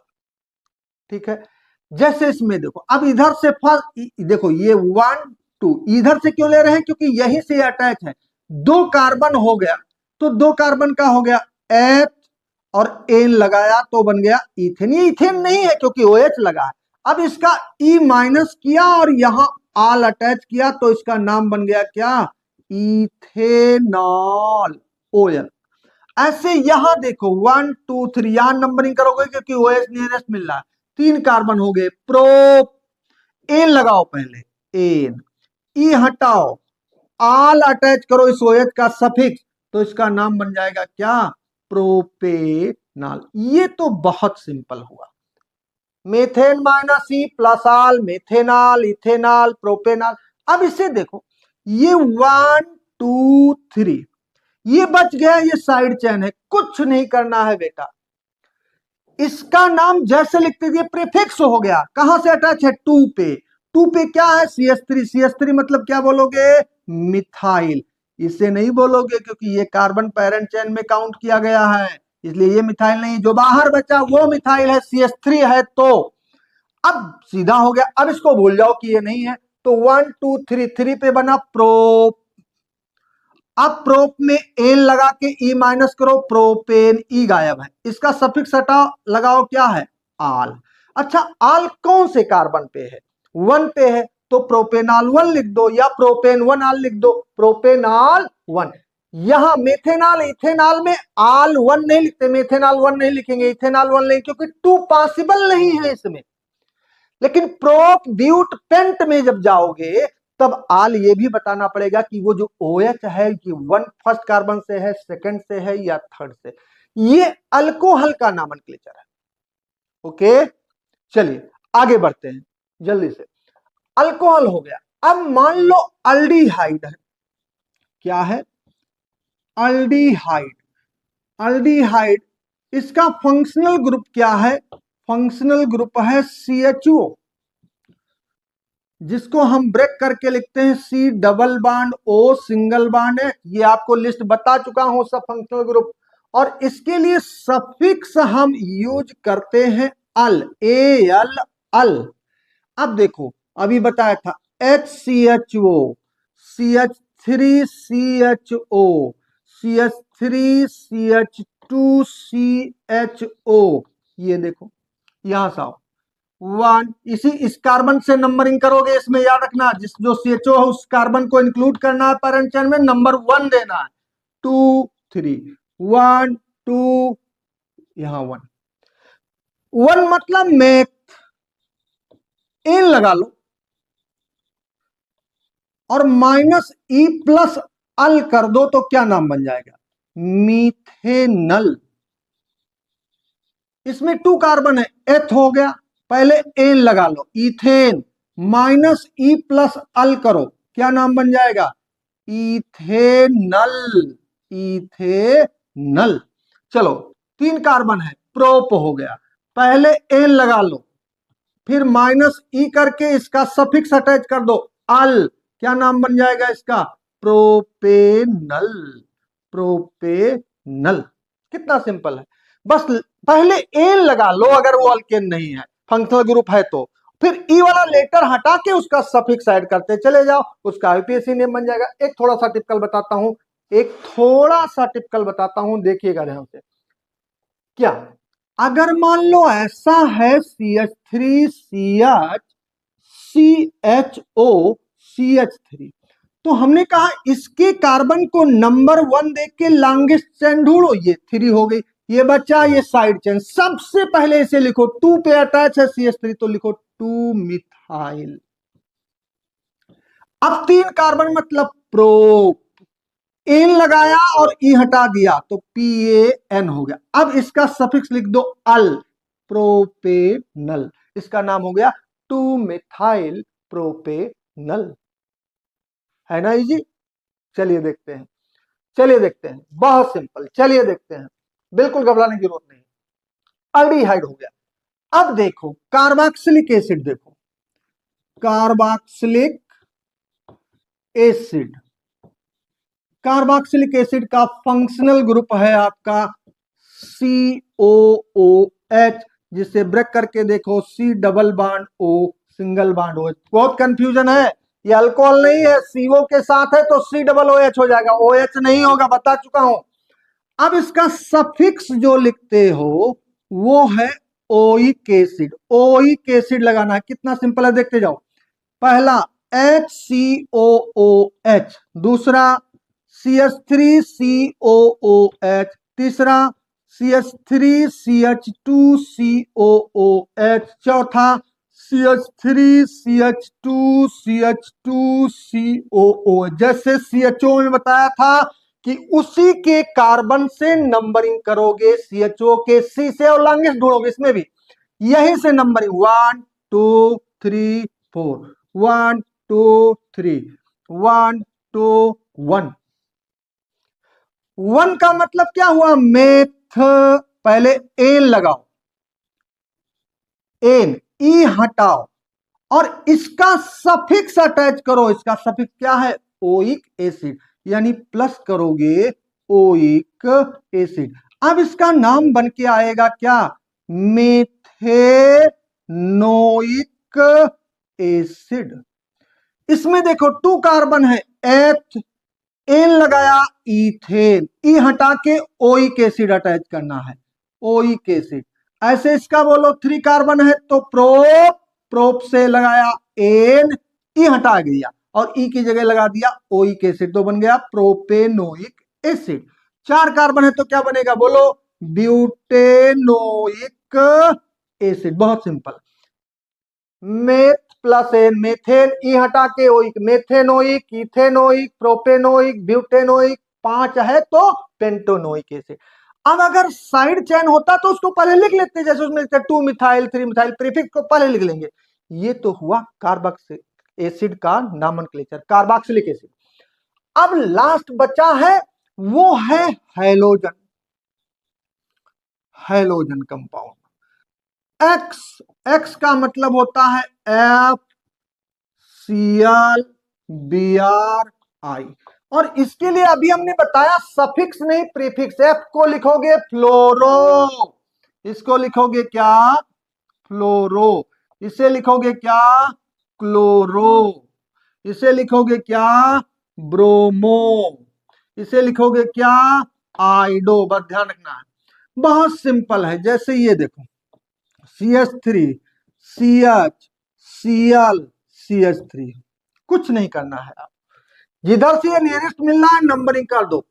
ठीक है, जैसे इसमें देखो, अब इधर से फर्स्ट देखो ये 1 2 इधर से क्यों ले रहे हैं, क्योंकि यहीं से अटैच है, 2 कार्बन हो गया, तो 2 कार्बन का हो गया एच और एन लगाया तो बन गया इथेन। ये इथेन नहीं है क्योंकि ओ एच लगा है। अब इसका ई माइनस किया और यहां आल अटैच किया तो इसका नाम बन गया क्या, इथेनॉल, ओ एल। ऐसे यहां देखो 1 2 3 यहां नंबरिंग करोगे क्योंकि ओ एच नियरेस्ट मिल रहा है, 3 कार्बन हो गए, प्रोप, एन लगाओ पहले, एन, ई हटाओ, आल अटैच करो इस ओएच का सफिक्स, तो इसका नाम बन जाएगा क्या, प्रोपेनॉल। ये तो बहुत सिंपल हुआ, मेथेन माइनस ई प्लस आल, मेथेनॉल, इथेनॉल, प्रोपेनॉल। अब इसे देखो, ये 1 2 3 ये बच गया, ये साइड चेन है, कुछ नहीं करना है बेटा, इसका नाम जैसे लिखते दिए प्रीफिक्स हो गया, कहां से अटैच है, 2 पे, 2 पे क्या है, CH3, CH3 मतलब क्या बोलोगे, मिथाइल। इसे नहीं बोलोगे क्योंकि ये कार्बन पेरेंट चेन में काउंट किया गया है, इसलिए ये मिथाइल नहीं, जो बाहर बचा वो मिथाइल है, CH3 है। तो अब सीधा हो गया, अब इसको भूल जाओ कि ये नहीं है, तो 1 2 3 3 पे बना प्रोप। अब प्रोप में एन लगा के ई माइनस करो, प्रोपेन, ई गायब है, इसका सफिक्स हटाओ, लगाओ क्या है, आल। अच्छा, आल कौन से कार्बन पे है, 1 पे है, तो प्रोपेनॉल 1 लिख दो, या प्रोपेन 1 आल लिख दो, प्रोपेनॉल 1। यहां मेथेनॉल इथेनॉल में आल 1 नहीं लिखते, मेथेनॉल 1 नहीं लिखेंगे, इथेनॉल 1 नहीं, क्योंकि 2 पॉसिबल नहीं है इसमें। लेकिन प्रोप ब्यूट पेंट में जब जाओगे तब आल ये भी बताना पड़ेगा कि वो जो OH है कि 1 फर्स्ट कार्बन से है, सेकंड से है या थर्ड से। ये अल्कोहल का नॉमेनक्लेचर है। ओके, चलिए आगे बढ़ते हैं जल्दी से। अल्कोहल हो गया, अब मान लो अल्डिहाइड है, क्या है, अल्डिहाइड। अल्डिहाइड, इसका फंक्शनल ग्रुप क्या है, फंक्शनल ग्रुप है CHO, जिसको हम ब्रेक करके लिखते हैं C double bond O single bond है। ये आपको लिस्ट बता चुका हूं सब फंक्शनल ग्रुप, और इसके लिए सफिक्स हम यूज करते हैं अल, AL, अल। अब देखो, अभी बताया था HCHO, CH3CHO, CH3CH2CHO, ये देखो यहां से आओ 1, इस कार्बन से नंबरिंग करोगे, इसमें याद रखना जिस जो CHO है उस कार्बन को इंक्लूड करना है पेरेंट चेन में, नंबर 1 देना है, 2 3 1 2, यहां 1 1 मतलब मेथ, एन लगा लो और माइनस ई प्लस अल कर दो तो क्या नाम बन जाएगा, मीथेनल। इसमें 2 कार्बन है, एथ हो गया, पहले एन लगा लो, इथेन, माइनस ई प्लस अल करो, क्या नाम बन जाएगा, इथेनल, इथेनल। चलो 3 कार्बन है, प्रोप हो गया, पहले एन लगा लो, फिर माइनस ई करके इसका सफिक्स अटैच कर दो, अल, क्या नाम बन जाएगा इसका, प्रोपेनल, प्रोपेनल। कितना सिंपल है, बस पहले एन लगा लो अगर वो अल्केन नहीं है, फंक्शनल ग्रुप है तो, फिर ई वाला लेटर हटा के उसका सफिक्स ऐड करते चले जाओ, उसका IUPAC नेम बन जाएगा। एक थोड़ा सा टिपिकल बताता हूं, एक थोड़ा सा टिपिकल बताता हूं, देखिएगा ध्यान से। क्या, अगर मान लो ऐसा है CH3CH, तो हमने कहा इसके कार्बन को नंबर 1 देख के लॉन्गेस्ट चेन ढूंढो, ये 3 हो गई, ये बचा ये साइड चेन, सबसे पहले इसे लिखो, 2 पे अटैच है CH3 तो लिखो 2 मिथाइल। अब 3 कार्बन मतलब प्रोप, एन लगाया और ई हटा दिया तो PAN हो गया। अब इसका सफिक्स लिख दो अल, प्रोपेनल, इसका नाम हो गया 2 मिथाइल प्रोपेनल। है ना इजी, चलिए देखते हैं, चलिए देखते हैं, बहुत सिंपल, चलिए देखते हैं, बिल्कुल घबराने की जरूरत नहीं। अल्डिहाइड हो गया, अब देखो कार्बोक्सिलिक एसिड, देखो कार्बोक्सिलिक एसिड, कार्बोक्सिलिक एसिड का फंक्शनल ग्रुप है आपका COOH, जिसे ब्रेक करके देखो C double bond O single bond OH। बहुत कंफ्यूजन है, ये अल्कोहल नहीं है, CO के साथ है तो C डबल OH हो जाएगा, OH नहीं होगा, बता चुका हूं। अब इसका सफिक्स जो लिखते हो वो है ओइक एसिड। ओइक एसिड लगाना है, कितना सिंपल है देखते जाओ। पहला HCOOH, दूसरा CH3COOH, तीसरा CH3CH2COOH, चौथा CH3CH2CH2COOH। जैसे CHO में बताया था कि उसी के कार्बन से नंबरिंग करोगे, CHO के C से और लॉन्गेस्ट ढूंढोगे, इसमें भी यही से नंबरिंग 1 2 3 4, 1 2 3, 1 2 1। 1 का मतलब क्या हुआ, मेथ। पहले एन लगाओ, एन, ई हटाओ और इसका सफिक्स अटैच करो। इसका सफिक्स क्या है, ओइक एसिड, यानी प्लस करोगे ओइक एसिड। अब इसका नाम बन के आएगा क्या, मेथेनोइक एसिड। इसमें देखो 2 कार्बन है, एथ, एन लगाया, इथेन, ई हटा के ओइक एसिड अटैच करना है, ओइक एसिड। ऐसे इसका बोलो 3 कार्बन है तो प्रोप, प्रोप से लगाया एन, ई हटा गया और ई की जगह लगा दिया ओइक एसिड, तो बन गया प्रोपेनोइक एसिड। 4 कार्बन है तो क्या बनेगा बोलो, ब्यूटेनोइक एसिड। बहुत simple, meth plus ane, methane, e हटा के oic, methanoic, ethanoic, propanoic, butanoic, 5 है तो पेंटोनोइक एसिड। अब अगर साइड चेन होता तो उसको पहले लिख लेते, जैसे उसमें 2 मिथाइल 3 मिथाइल, प्रीफिक्स को पहले लिख लेंगे। ये तो हुआ कार्बोक्सिलिक एसिड का नामनक्लेचर, कार्बोक्सिलिक एसिड। अब लास्ट बचा है वो है halogen, halogen compound. X, x का मतलब होता है FCl Br, और इसके लिए अभी हमने बताया सफिक्स नहीं प्रीफिक्स। एफ को लिखोगे फ्लोरो, इसको लिखोगे क्या, फ्लोरो, इसे लिखोगे क्या, क्लोरो, इसे लिखोगे क्या, ब्रोमो, इसे लिखोगे क्या, आइडो। बस ध्यान रखना है, बहुत सिंपल है। जैसे ये देखो CH3 CH Cl CH3, कुछ नहीं करना है। आप जिधर से ये नियरेस्ट मिल रहा है नंबरिंग कर दो,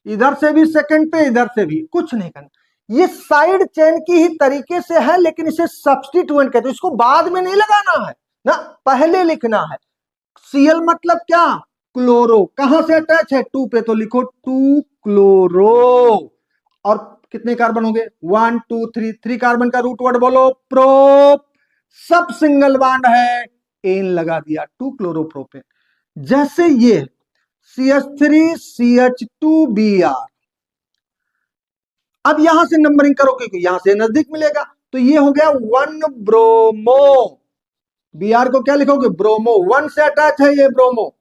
इधर से भी सेकंड पे, इधर से भी, कुछ नहीं करना। ये साइड चेन की ही तरीके से है, लेकिन इसे सब्स्टिट्यूएंट कहते हैं। इसको बाद में नहीं लगाना है ना, पहले लिखना है। Cl मतलब क्या, क्लोरो, कहां से अटैच है, 2 पे, तो लिखो 2 क्लोरो। और कितने कार्बन हो गए, 1 2 3, 3 कार्बन का रूट वर्ड बोलो, प्रोप, सब सिंगल बॉन्ड है, एन लगा दिया, 2 क्लोरोप्रोपेन। जैसे ये CH3CH2Br, अब यहां से नंबरिंग करो क्योंकि यहां से नजदीक मिलेगा, तो ये हो गया 1 ब्रोमो। Br को क्या लिखोगे, ब्रोमो, 1 से अटैच है ये ब्रोमो,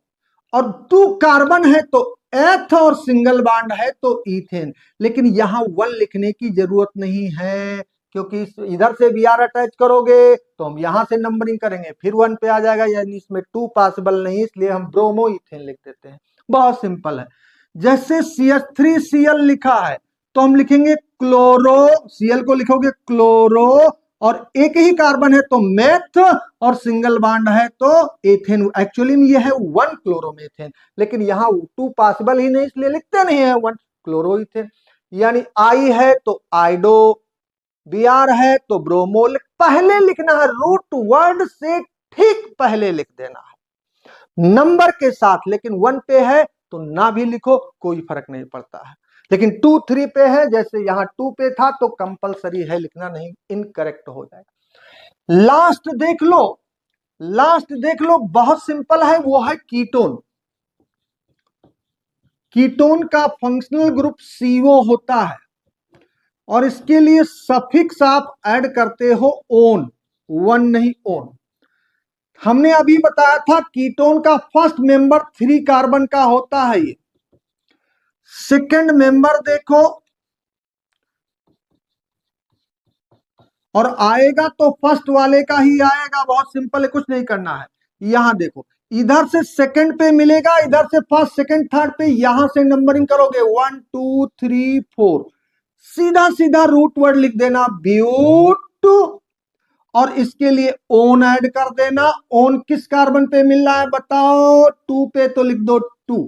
और 2 कार्बन है तो एथ और सिंगल बॉन्ड है तो इथेन। लेकिन यहां 1 लिखने की जरूरत नहीं है, क्योंकि इधर से Br अटैच करोगे तो हम यहां से नंबरिंग करेंगे, फिर 1 पे आ जाएगा, यानी इसमें 2 पॉसिबल नहीं, इसलिए हम ब्रोमो इथेन लिख देते हैं। बहुत सिंपल है। जैसे CH3Cl लिखा है तो हम लिखेंगे क्लोरो, Cl को लिखोगे क्लोरो, और एक ही कार्बन है तो मेथ, और सिंगल बॉन्ड है तो एथेन। एक्चुअली में ये है 1 क्लोरोमेथेन, लेकिन यहाँ 2 पॉसिबल ही नहीं, इसलिए लिखते नहीं है 1 क्लोरोइथेन। यानी आई है तो आइडो, Br है तो ब्रोमो। पहले लिखना है, रूट वर्ड से ठीक पहले लिख देना है नंबर के साथ। लेकिन 1 पे है तो ना भी लिखो, कोई फर्क नहीं पड़ता है। लेकिन 2 3 पे है, जैसे यहां 2 पे था तो कंपलसरी है लिखना, नहीं इनकरेक्ट हो जाएगा। लास्ट देख लो, लास्ट देख लो, बहुत सिंपल है, वो है कीटोन। कीटोन का फंक्शनल ग्रुप CO होता है, और इसके लिए सफिक्स आप ऐड करते हो ओन, 1 नहीं ओन। हमने अभी बताया था कीटोन का फर्स्ट मेंबर 3 कार्बन का होता है ये, सेकंड मेंबर देखो, और आएगा तो फर्स्ट वाले का ही आएगा, बहुत सिंपल है, कुछ नहीं करना है। यहां देखो, इधर से सेकंड पे मिलेगा, इधर से फर्स्ट सेकंड थर्ड पे, यहां से नंबरिंग करोगे 1 2 3 4, सीधा सीधा रूट वर्ड लिख देना ब्यूट, और इसके लिए ओन ऐड कर देना। ओन किस कार्बन पे मिल रहा है बताओ? 2 पे, तो लिख दो 2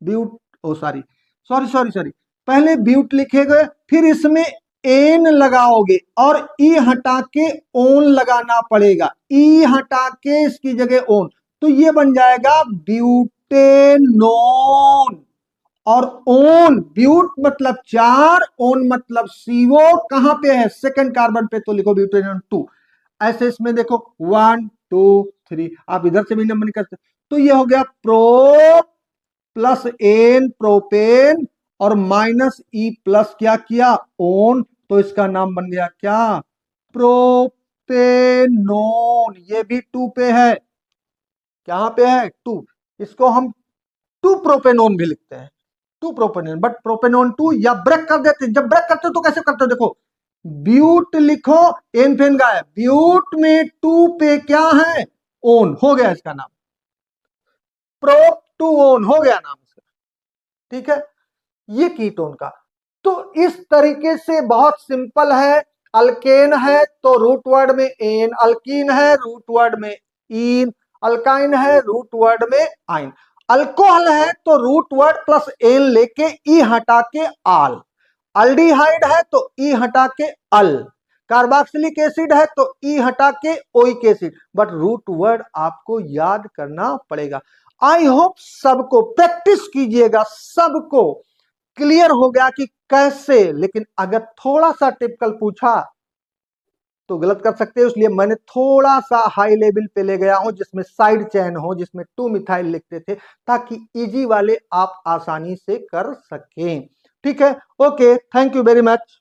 but, oh sorry sorry sorry sorry, पहले ब्यूट लिखेगे, फिर इसमें एन लगाओगे और ई हटा के ओन लगाना पड़ेगा, ई हटा के इसकी जगह ओन, तो ये बन जाएगा ब्यूटेनोन। और ओन, ब्यूट मतलब 4, ओन मतलब सीओ, कहां पे है? सेकंड कार्बन पे, तो लिखो ब्यूटेनोन 2। ऐसे इसमें देखो 1 2 3, आप इधर से भी नंबर नहीं करते, तो ये हो गया प्रो प्लस एन प्रोपेन, और माइनस ई प्लस क्या किया? ओन, तो इसका नाम बन गया क्या? प्रोपेनोन। ये भी 2 पे है, कहां पे है? 2। इसको हम 2 प्रोपेनोन भी लिखते हैं, 2 प्रोपेनोन, बट प्रोपेनोन 2, या ब्रेक कर देते हैं। जब ब्रेक करते हो तो कैसे करते हो? देखो, ब्यूट लिखो, एन फेन का है, ब्यूट में 2 पे क्या है? ओन, हो गया इसका नाम, प्रोप टू ओन हो गया नाम इसका। ठीक है, ये कीटोन का। तो इस तरीके से बहुत सिंपल है। अल्केन है तो रूट वर्ड में एन, अल्कीन है रूट वर्ड में इन, अल्काइन है रूट वर्ड में आइन, अल्कोहल है तो रूट वर्ड प्लस एन लेके ई हटा के आल, अल्डिहाइड है तो ई हटा के अल, कार्बोक्सिलिक एसिड है तो ई हटा के oic acid, but root word आपको याद करना पड़ेगा। आई होप सबको प्रैक्टिस कीजिएगा, सबको क्लियर हो गया कि कैसे। लेकिन अगर थोड़ा सा टिपिकल पूछा तो गलत कर सकते हैं, इसलिए मैंने थोड़ा सा हाई लेवल पे ले गया हूं, जिसमें साइड चेन हो, जिसमें 2 मिथाइल लिखते थे, ताकि इजी वाले आप आसानी से कर सकें। ठीक है, okay, thank you very much.